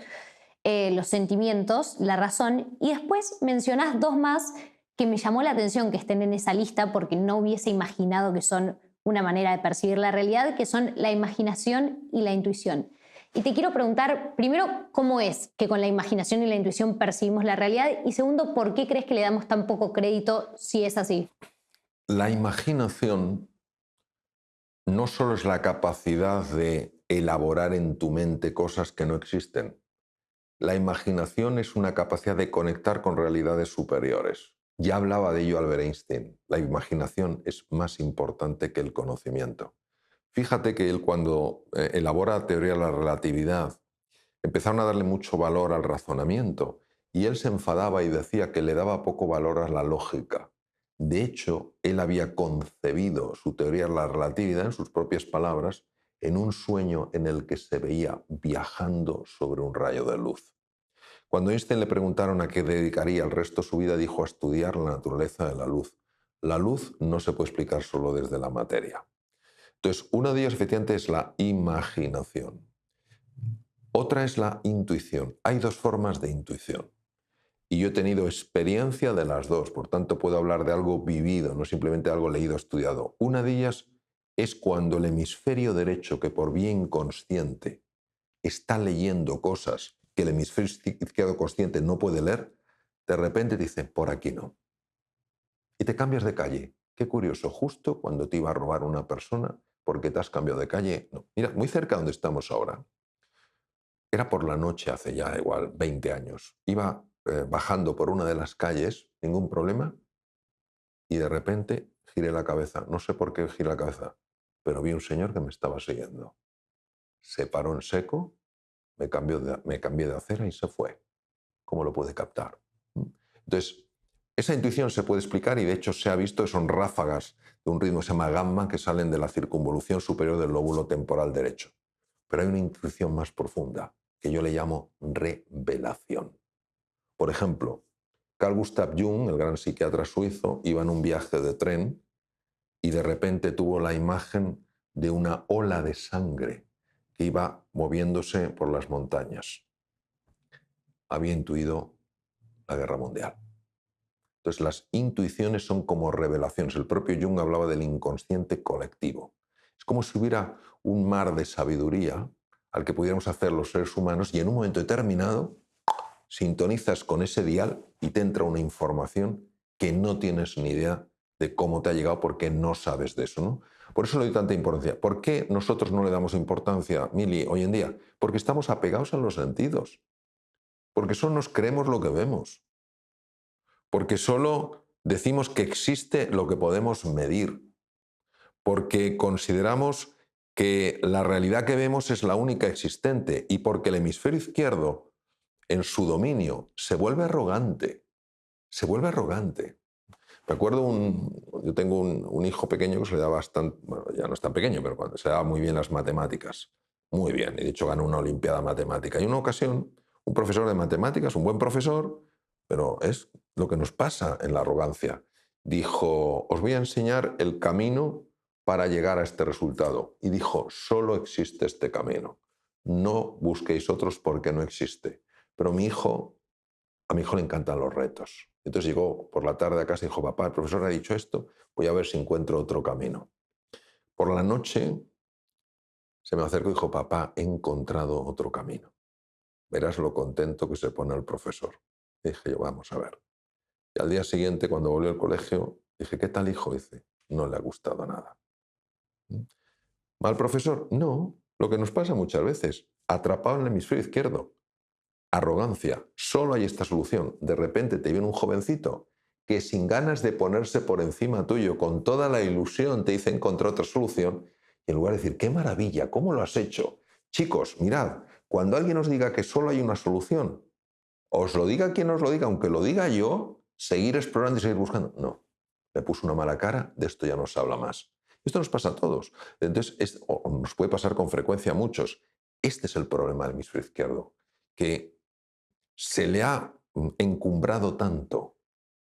los sentimientos, la razón, y después mencionás 2 más que me llamó la atención que estén en esa lista porque no hubiese imaginado que son una manera de percibir la realidad, que son la imaginación y la intuición. Y te quiero preguntar, primero, ¿cómo es que con la imaginación y la intuición percibimos la realidad? Y segundo, ¿por qué crees que le damos tan poco crédito si es así? La imaginación no solo es la capacidad de elaborar en tu mente cosas que no existen. La imaginación es una capacidad de conectar con realidades superiores. Ya hablaba de ello Albert Einstein. La imaginación es más importante que el conocimiento. Fíjate que él cuando elabora la teoría de la relatividad, empezaron a darle mucho valor al razonamiento y él se enfadaba y decía que le daba poco valor a la lógica. De hecho, él había concebido su teoría de la relatividad, en sus propias palabras, en un sueño en el que se veía viajando sobre un rayo de luz. Cuando Einstein le preguntaron a qué dedicaría el resto de su vida, dijo a estudiar la naturaleza de la luz. La luz no se puede explicar solo desde la materia. Entonces, una de ellas efectivamente es la imaginación. Otra es la intuición. Hay dos formas de intuición. Y yo he tenido experiencia de las dos, por tanto puedo hablar de algo vivido, no simplemente algo leído, estudiado. Una de ellas es cuando el hemisferio derecho, que por vía inconsciente está leyendo cosas que el hemisferio izquierdo consciente no puede leer, de repente te dice, por aquí no. Y te cambias de calle. Qué curioso, justo cuando te iba a robar una persona, porque te has cambiado de calle. No. Mira, muy cerca donde estamos ahora. Era por la noche, hace ya igual 20 años. Iba bajando por una de las calles, ningún problema, y de repente giré la cabeza. No sé por qué giré la cabeza, pero vi un señor que me estaba siguiendo. Se paró en seco, me cambié de acera y se fue. ¿Cómo lo puede captar? Entonces, esa intuición se puede explicar y de hecho se ha visto que son ráfagas de un ritmo que se llama gamma que salen de la circunvolución superior del lóbulo temporal derecho. Pero hay una intuición más profunda que yo le llamo revelación. Por ejemplo, Carl Gustav Jung, el gran psiquiatra suizo, iba en un viaje de tren y de repente tuvo la imagen de una ola de sangre que iba moviéndose por las montañas. Había intuido la guerra mundial. Entonces las intuiciones son como revelaciones. El propio Jung hablaba del inconsciente colectivo. Es como si hubiera un mar de sabiduría al que pudiéramos hacer los seres humanos y en un momento determinado sintonizas con ese dial y te entra una información que no tienes ni idea de cómo te ha llegado porque no sabes de eso, ¿no? Por eso le doy tanta importancia. ¿Por qué nosotros no le damos importancia, Mili, hoy en día? Porque estamos apegados a los sentidos. Porque solo nos creemos lo que vemos. Porque solo decimos que existe lo que podemos medir. Porque consideramos que la realidad que vemos es la única existente y porque el hemisferio izquierdo en su dominio se vuelve arrogante. Se vuelve arrogante. Me acuerdo, yo tengo un hijo pequeño que se le da bastante, bueno, ya no es tan pequeño, pero cuando se le daba muy bien las matemáticas. Muy bien, y de hecho ganó una olimpiada matemática. Y una ocasión, un profesor de matemáticas, un buen profesor, pero es lo que nos pasa en la arrogancia, dijo, os voy a enseñar el camino para llegar a este resultado. Y dijo, solo existe este camino. No busquéis otros porque no existe. Pero a mi hijo le encantan los retos. Entonces llegó por la tarde a casa y dijo, papá, el profesor ha dicho esto, voy a ver si encuentro otro camino. Por la noche se me acercó y dijo, papá, he encontrado otro camino. Verás lo contento que se pone el profesor. Y dije yo, vamos a ver. Y al día siguiente, cuando volvió al colegio, dije, ¿qué tal, hijo? Dice, no le ha gustado nada. ¿Mal profesor? No, lo que nos pasa muchas veces, atrapado en el hemisferio izquierdo. Arrogancia, solo hay esta solución. De repente te viene un jovencito que sin ganas de ponerse por encima tuyo, con toda la ilusión, te dice encontrar otra solución, y en lugar de decir, qué maravilla, ¿cómo lo has hecho? Chicos, mirad, cuando alguien os diga que solo hay una solución, os lo diga quien os lo diga, aunque lo diga yo, seguir explorando y seguir buscando. No, me puso una mala cara, de esto ya no se habla más. Esto nos pasa a todos. Entonces, o nos puede pasar con frecuencia a muchos. Este es el problema del hemisferio izquierdo, que se le ha encumbrado tanto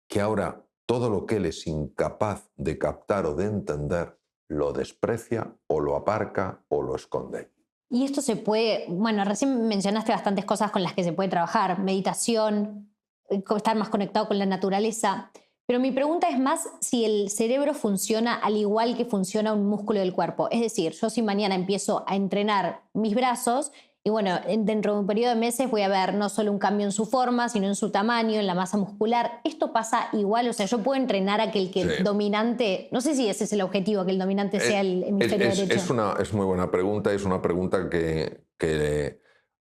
que ahora todo lo que él es incapaz de captar o de entender lo desprecia o lo aparca o lo esconde. Y esto se puede, bueno, recién mencionaste bastantes cosas con las que se puede trabajar, meditación, estar más conectado con la naturaleza, pero mi pregunta es más si el cerebro funciona al igual que funciona un músculo del cuerpo. Es decir, yo si mañana empiezo a entrenar mis brazos, y bueno, dentro de un periodo de meses voy a ver no solo un cambio en su forma, sino en su tamaño, en la masa muscular. ¿Esto pasa igual? O sea, yo puedo entrenar a que el dominante, no sé si ese es el objetivo, que el dominante sea el hemisferio derecho. Es muy buena pregunta, es una pregunta que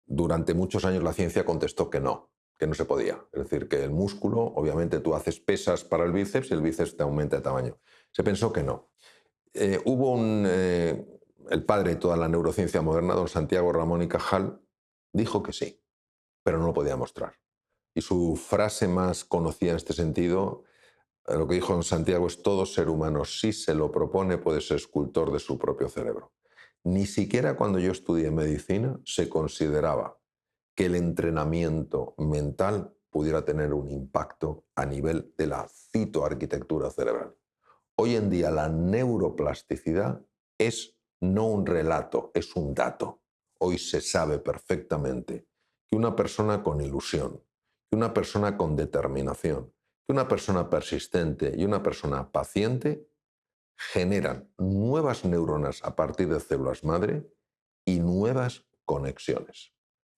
durante muchos años la ciencia contestó que no se podía. Es decir, que el músculo, obviamente tú haces pesas para el bíceps y el bíceps te aumenta de tamaño. Se pensó que no. El padre de toda la neurociencia moderna, don Santiago Ramón y Cajal, dijo que sí, pero no lo podía mostrar. Y su frase más conocida en este sentido, lo que dijo don Santiago es: todo ser humano, si se lo propone, puede ser escultor de su propio cerebro. Ni siquiera cuando yo estudié medicina se consideraba que el entrenamiento mental pudiera tener un impacto a nivel de la citoarquitectura cerebral. Hoy en día la neuroplasticidad es no un relato, es un dato. hoy se sabe perfectamente que una persona con ilusión, que una persona con determinación, que una persona persistente y una persona paciente generan nuevas neuronas a partir de células madre y nuevas conexiones.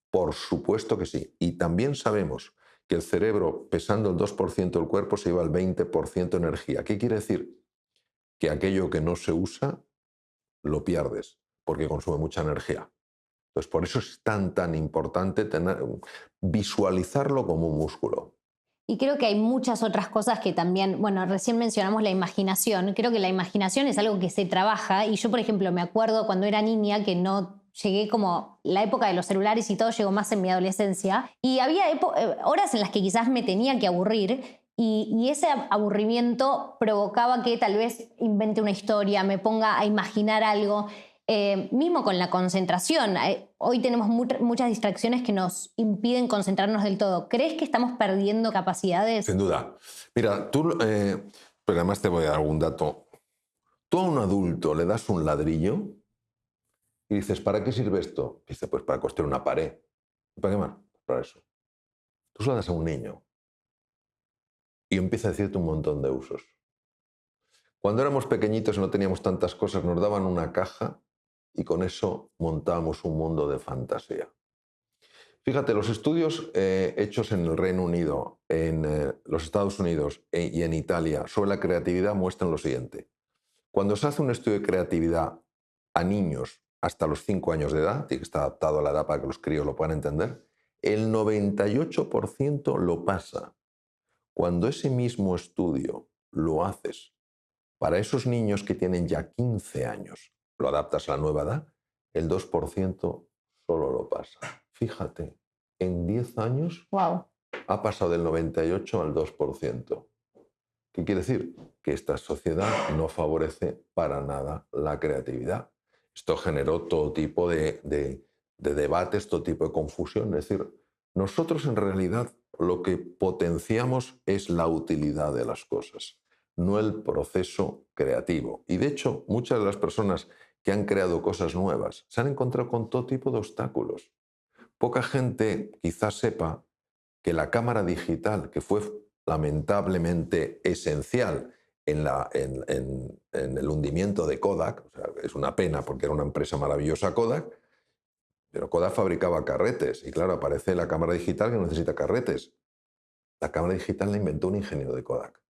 Por supuesto que sí. Y también sabemos que el cerebro, pesando el 2% del cuerpo, se lleva el 20% de energía. ¿Qué quiere decir? Que aquello que no se usa, lo pierdes, porque consume mucha energía. Entonces, por eso es tan importante visualizarlo como un músculo. Y creo que hay muchas otras cosas que también, bueno, recién mencionamos la imaginación. Creo que la imaginación es algo que se trabaja y yo, por ejemplo, me acuerdo cuando era niña que no llegué como la época de los celulares y todo llegó más en mi adolescencia y había horas en las que quizás me tenía que aburrir y ese aburrimiento provocaba que tal vez invente una historia, me ponga a imaginar algo. Mismo con la concentración, hoy tenemos muchas distracciones que nos impiden concentrarnos del todo. ¿Crees que estamos perdiendo capacidades? Sin duda. Mira, pero además te voy a dar algún dato. Tú a un adulto le das un ladrillo y dices, ¿para qué sirve esto? Dice, pues para construir una pared. ¿Para qué más? Para eso. Tú se lo das a un niño y empieza a decirte un montón de usos. Cuando éramos pequeñitos y no teníamos tantas cosas, nos daban una caja y con eso montábamos un mundo de fantasía. Fíjate, los estudios hechos en el Reino Unido, en los Estados Unidos y en Italia sobre la creatividad muestran lo siguiente. Cuando se hace un estudio de creatividad a niños hasta los 5 años de edad, y que está adaptado a la edad para que los críos lo puedan entender, el 98% lo pasa. Cuando ese mismo estudio lo haces para esos niños que tienen ya 15 años, lo adaptas a la nueva edad, el 2% solo lo pasa. Fíjate, en 10 años Wow. ha pasado del 98 al 2%. ¿Qué quiere decir? Que esta sociedad no favorece para nada la creatividad. Esto generó todo tipo de debates, todo tipo de confusión. Es decir, nosotros en realidad lo que potenciamos es la utilidad de las cosas, no el proceso creativo. Y de hecho, muchas de las personas que han creado cosas nuevas se han encontrado con todo tipo de obstáculos. Poca gente quizás sepa que la cámara digital, que fue lamentablemente esencial en el hundimiento de Kodak, o sea, es una pena porque era una empresa maravillosa Kodak, pero Kodak fabricaba carretes y claro, aparece la cámara digital que no necesita carretes. La cámara digital la inventó un ingeniero de Kodak.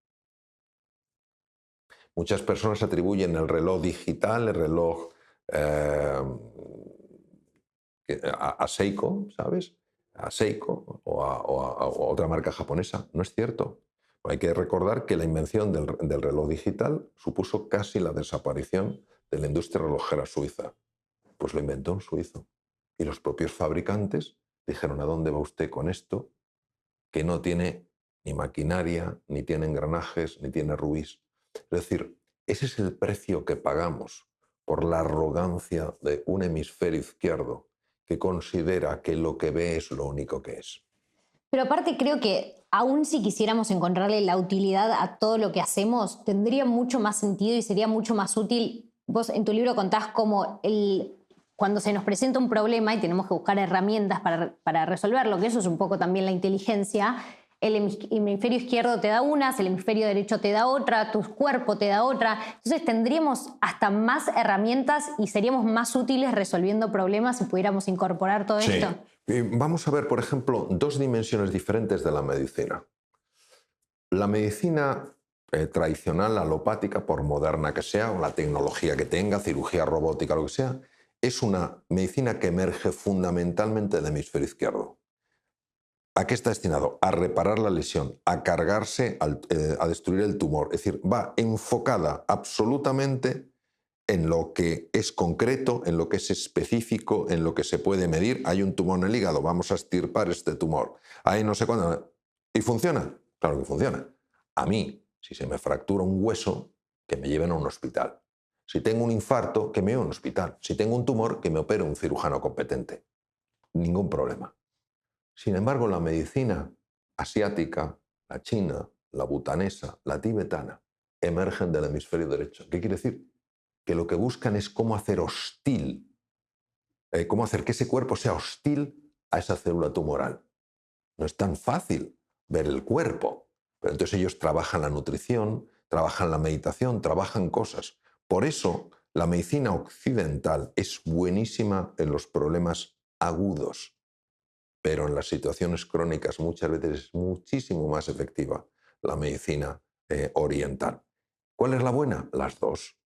Muchas personas atribuyen el reloj digital, el reloj a Seiko, ¿sabes? A Seiko o a otra marca japonesa. No es cierto. Hay que recordar que la invención del reloj digital supuso casi la desaparición de la industria relojera suiza. Pues lo inventó un suizo. Y los propios fabricantes dijeron, ¿a dónde va usted con esto? Que no tiene ni maquinaria, ni tiene engranajes, ni tiene rubíes. Es decir, ese es el precio que pagamos por la arrogancia de un hemisferio izquierdo que considera que lo que ve es lo único que es. Pero aparte creo que aún si quisiéramos encontrarle la utilidad a todo lo que hacemos, tendría mucho más sentido y sería mucho más útil. Vos en tu libro contás cómo cuando se nos presenta un problema y tenemos que buscar herramientas para resolverlo, que eso es un poco también la inteligencia, el hemisferio izquierdo te da unas, el hemisferio derecho te da otra, tu cuerpo te da otra. Entonces tendríamos hasta más herramientas y seríamos más útiles resolviendo problemas si pudiéramos incorporar todo esto. Vamos a ver, por ejemplo, dos dimensiones diferentes de la medicina. La medicina tradicional, alopática, por moderna que sea, o la tecnología que tenga, cirugía robótica, lo que sea, es una medicina que emerge fundamentalmente del hemisferio izquierdo. ¿A qué está destinado? A reparar la lesión, a cargarse, a destruir el tumor. Es decir, va enfocada absolutamente en lo que es concreto, en lo que es específico, en lo que se puede medir. Hay un tumor en el hígado, vamos a extirpar este tumor. Hay no sé cuándo. ¿Y funciona? Claro que funciona. A mí, si se me fractura un hueso, que me lleven a un hospital. Si tengo un infarto, que me lleven a un hospital. Si tengo un tumor, que me opere un cirujano competente. Ningún problema. Sin embargo, la medicina asiática, la china, la bhutanesa, la tibetana, emergen del hemisferio derecho. ¿Qué quiere decir? Que lo que buscan es cómo hacer hostil cómo hacer que ese cuerpo sea hostil a esa célula tumoral. No es tan fácil ver el cuerpo, pero entonces ellos trabajan la nutrición, trabajan la meditación, trabajan cosas. Por eso la medicina occidental es buenísima en los problemas agudos, pero en las situaciones crónicas muchas veces es muchísimo más efectiva la medicina oriental. ¿Cuál es la buena? Las dos.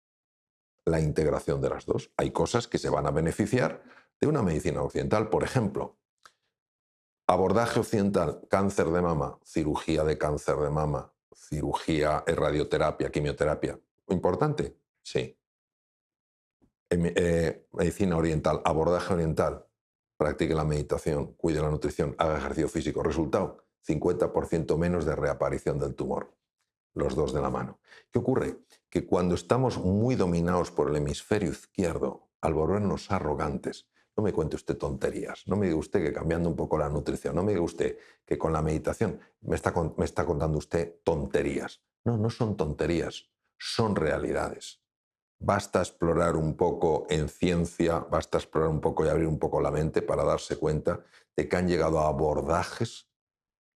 La integración de las dos. Hay cosas que se van a beneficiar de una medicina occidental. Por ejemplo, abordaje occidental, cáncer de mama, cirugía de cáncer de mama, cirugía, radioterapia, quimioterapia. ¿Importante? Sí. Medicina oriental, abordaje oriental, practique la meditación, cuide la nutrición, haga ejercicio físico. Resultado, 50% menos de reaparición del tumor. Los dos de la mano. ¿Qué ocurre? Que cuando estamos muy dominados por el hemisferio izquierdo, al volvernos arrogantes, no me cuente usted tonterías, no me diga usted que cambiando un poco la nutrición, no me diga usted que con la meditación me está contando usted tonterías. No, no son tonterías, son realidades. Basta explorar un poco en ciencia, basta explorar un poco y abrir un poco la mente para darse cuenta de que han llegado a abordajes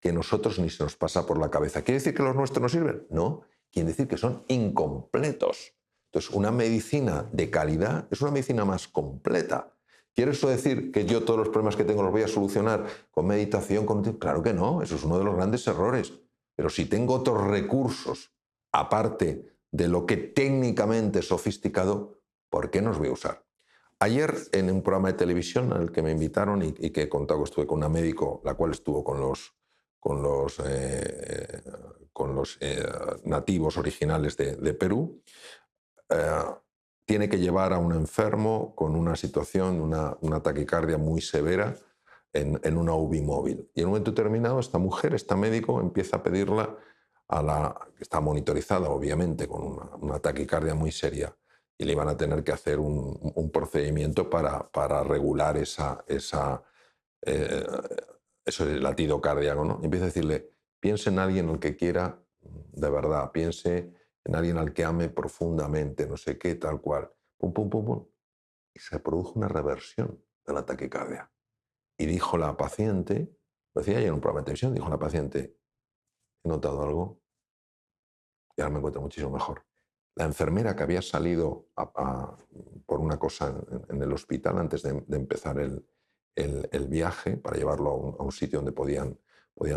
que nosotros ni se nos pasa por la cabeza. ¿Quiere decir que los nuestros no sirven? No, quiere decir que son incompletos. Entonces, una medicina de calidad es una medicina más completa. ¿Quiere eso decir que yo todos los problemas que tengo los voy a solucionar con meditación? Claro que no, eso es uno de los grandes errores. Pero si tengo otros recursos, aparte de lo que técnicamente es sofisticado, ¿por qué no los voy a usar? Ayer, en un programa de televisión al que me invitaron y que he contado que estuve con una médico, la cual estuvo con los nativos originales de Perú, tiene que llevar a un enfermo con una situación, una taquicardia muy severa en una UBI móvil. Y en un momento determinado esta mujer, esta médico, empieza a pedirla que está monitorizada, obviamente, con una taquicardia muy seria, y le iban a tener que hacer un procedimiento para regular eso es el latido cardíaco, ¿no? Y empieza a decirle, piense en alguien al que quiera de verdad, piense en alguien al que ame profundamente, no sé qué, tal cual. Pum, pum, pum, pum. Y se produjo una reversión de la taquicardia. Y dijo la paciente, lo decía ayer en un programa de televisión, dijo la paciente, he notado algo y ahora me encuentro muchísimo mejor. La enfermera que había salido por una cosa en el hospital antes de empezar el viaje para llevarlo a un sitio donde podían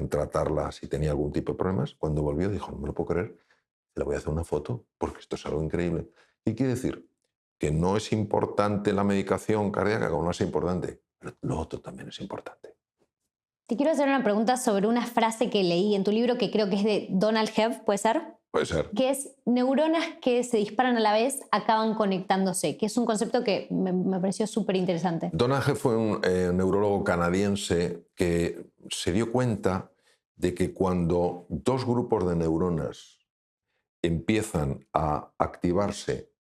tratarla si tenía algún tipo de problemas, cuando volvió dijo, no me lo puedo creer, le voy a hacer una foto porque esto es algo increíble. ¿Qué quiere decir? Que no es importante la medicación cardíaca, como no es importante, pero lo otro también es importante. Te quiero hacer una pregunta sobre una frase que leí en tu libro que creo que es de Donald Hebb, ¿puede ser? Puede ser. Que es neuronas que se disparan a la vez acaban conectándose, que es un concepto que me pareció súper interesante. Donald Hebb fue un neurólogo canadiense que se dio cuenta de que cuando dos grupos de neuronas empiezan a activarse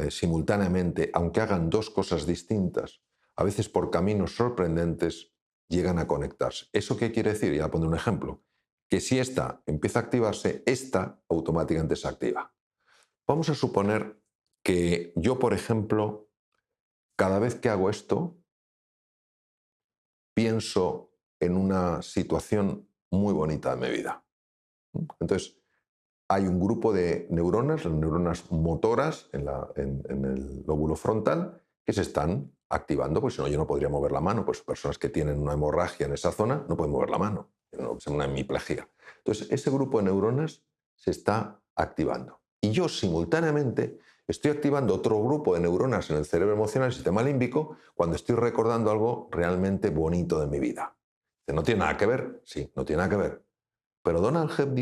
simultáneamente, aunque hagan dos cosas distintas, a veces por caminos sorprendentes, llegan a conectarse. ¿Eso qué quiere decir? Ya pondré un ejemplo. Que si esta empieza a activarse, esta automáticamente se activa. Vamos a suponer que yo, por ejemplo, cada vez que hago esto, pienso en una situación muy bonita de mi vida. Entonces, hay un grupo de neuronas, las neuronas motoras en el lóbulo frontal, que se están activando, pues si no, yo no podría mover la mano. Pues personas que tienen una hemorragia en esa zona no pueden mover la mano, es una hemiplegia. Entonces, ese grupo de neuronas se está activando. Y yo simultáneamente estoy activando otro grupo de neuronas en el cerebro emocional, el sistema límbico, cuando estoy recordando algo realmente bonito de mi vida. ¿No tiene nada que ver? Sí, no tiene nada que ver. Pero Donald Hebb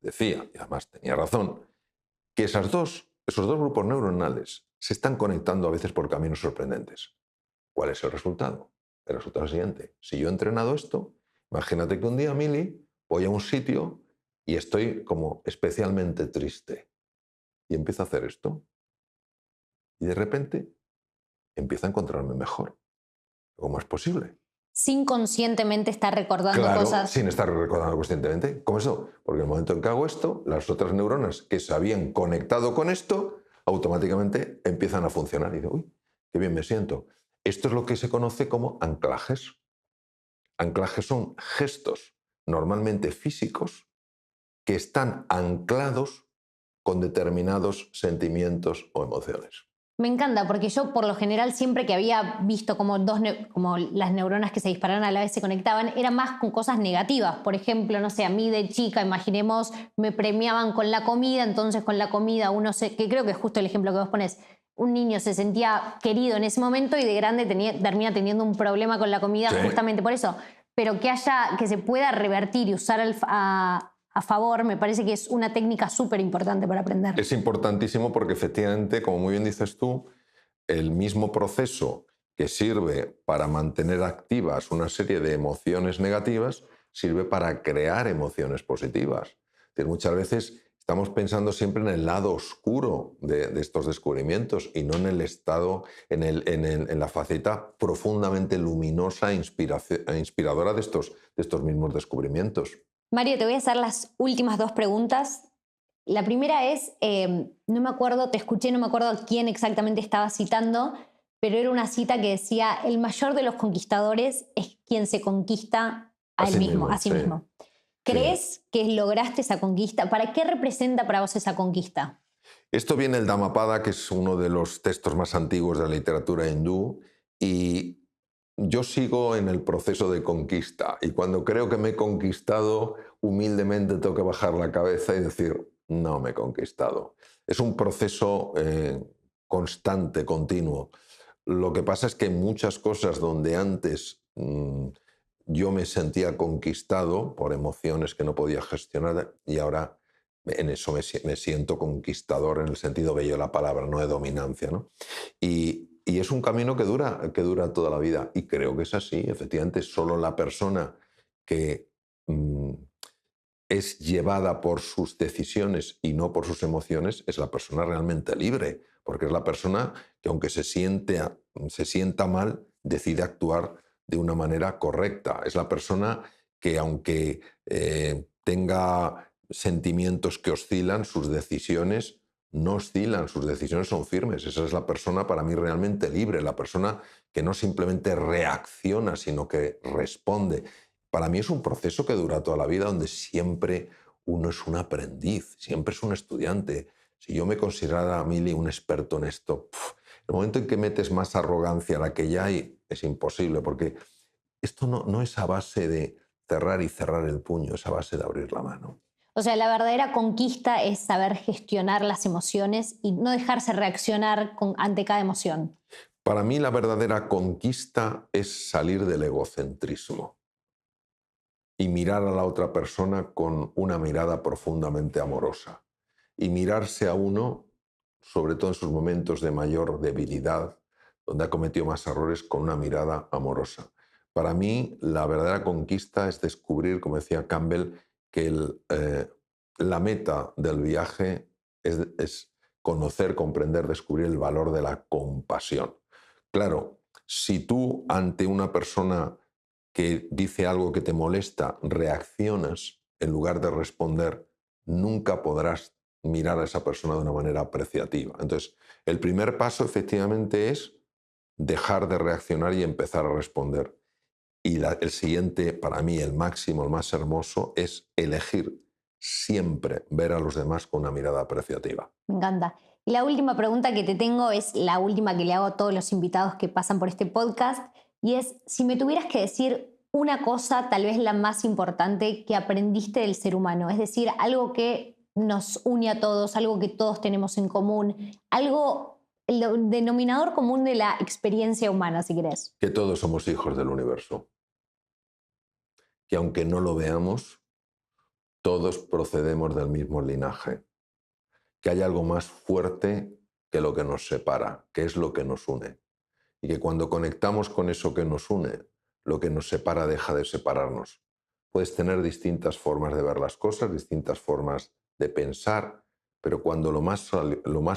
decía, y además tenía razón, que esos dos grupos neuronales se están conectando a veces por caminos sorprendentes. ¿Cuál es el resultado? El resultado es el siguiente. Si yo he entrenado esto, imagínate que un día, Mili, voy a un sitio y estoy como especialmente triste. Y empiezo a hacer esto. Y de repente empiezo a encontrarme mejor. ¿Cómo es posible? Sin conscientemente estar recordando cosas. Sin estar recordando conscientemente. ¿Cómo eso? Porque en el momento en que hago esto, las otras neuronas que se habían conectado con esto, automáticamente empiezan a funcionar. Y digo, uy, qué bien me siento. Esto es lo que se conoce como anclajes. Anclajes son gestos normalmente físicos que están anclados con determinados sentimientos o emociones. Me encanta, porque yo por lo general siempre que había visto como como las neuronas que se disparaban a la vez se conectaban, eran más con cosas negativas. Por ejemplo, no sé, a mí de chica, imaginemos, me premiaban con la comida, entonces con la comida que creo que es justo el ejemplo que vos ponés, un niño se sentía querido en ese momento y de grande termina teniendo un problema con la comida justamente por eso. Pero que se pueda revertir y usar a favor, me parece que es una técnica súper importante para aprender. Es importantísimo porque efectivamente, como muy bien dices tú, el mismo proceso que sirve para mantener activas una serie de emociones negativas sirve para crear emociones positivas. Es decir, muchas veces estamos pensando siempre en el lado oscuro de estos descubrimientos y no en el estado, en la faceta profundamente luminosa e inspiradora de estos mismos descubrimientos. Mario, te voy a hacer las últimas 2 preguntas. La primera es, no me acuerdo, te escuché, no me acuerdo a quién exactamente estaba citando, pero era una cita que decía, el mayor de los conquistadores es quien se conquista a sí mismo. ¿Crees que lograste esa conquista? ¿Para qué representa para vos esa conquista? Esto viene del Dhammapada, que es uno de los textos más antiguos de la literatura hindú, y yo sigo en el proceso de conquista, y cuando creo que me he conquistado, humildemente tengo que bajar la cabeza y decir, no me he conquistado. Es un proceso constante, continuo. Lo que pasa es que muchas cosas donde antes yo me sentía conquistado por emociones que no podía gestionar, y ahora en eso me siento conquistador en el sentido bello de la palabra, no de dominancia, ¿no? Y es un camino que dura toda la vida. Y creo que es así, efectivamente, solo la persona que es llevada por sus decisiones y no por sus emociones es la persona realmente libre, porque es la persona que aunque se sienta mal, decide actuar de una manera correcta. Es la persona que aunque tenga sentimientos que oscilan, sus decisiones no oscilan, sus decisiones son firmes. Esa es la persona para mí realmente libre, la persona que no simplemente reacciona, sino que responde. Para mí es un proceso que dura toda la vida, donde siempre uno es un aprendiz, siempre es un estudiante. Si yo me considerara, Mili, un experto en esto, el momento en que metes más arrogancia a la que ya hay, es imposible, porque esto no es a base de cerrar y cerrar el puño, es a base de abrir la mano. O sea, la verdadera conquista es saber gestionar las emociones y no dejarse reaccionar ante cada emoción. Para mí la verdadera conquista es salir del egocentrismo y mirar a la otra persona con una mirada profundamente amorosa. Y mirarse a uno, sobre todo en sus momentos de mayor debilidad, donde ha cometido más errores, con una mirada amorosa. Para mí, la verdadera conquista es descubrir, como decía Campbell, que la meta del viaje es conocer, comprender, descubrir el valor de la compasión. Claro, si tú ante una persona que dice algo que te molesta, reaccionas en lugar de responder, nunca podrás mirar a esa persona de una manera apreciativa. Entonces, el primer paso efectivamente es dejar de reaccionar y empezar a responder. Y el siguiente, para mí, el máximo, el más hermoso, es elegir siempre ver a los demás con una mirada apreciativa. Me encanta. Y la última pregunta que te tengo es la última que le hago a todos los invitados que pasan por este podcast, y es, si me tuvieras que decir una cosa, tal vez la más importante, que aprendiste del ser humano, es decir, algo que nos une a todos, algo que todos tenemos en común, algo, el denominador común de la experiencia humana, si querés. Que todos somos hijos del universo. Que aunque no lo veamos, todos procedemos del mismo linaje. Que hay algo más fuerte que lo que nos separa, que es lo que nos une. Y que cuando conectamos con eso que nos une, lo que nos separa deja de separarnos. Puedes tener distintas formas de ver las cosas, distintas formas de pensar, pero cuando lo más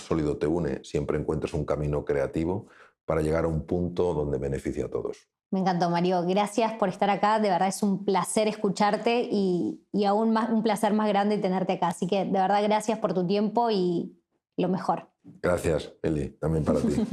sólido te une, siempre encuentras un camino creativo para llegar a un punto donde beneficia a todos. Me encantó, Mario. Gracias por estar acá. De verdad es un placer escucharte y aún más, un placer más grande tenerte acá. Así que de verdad gracias por tu tiempo y lo mejor. Gracias, Eli, también para ti.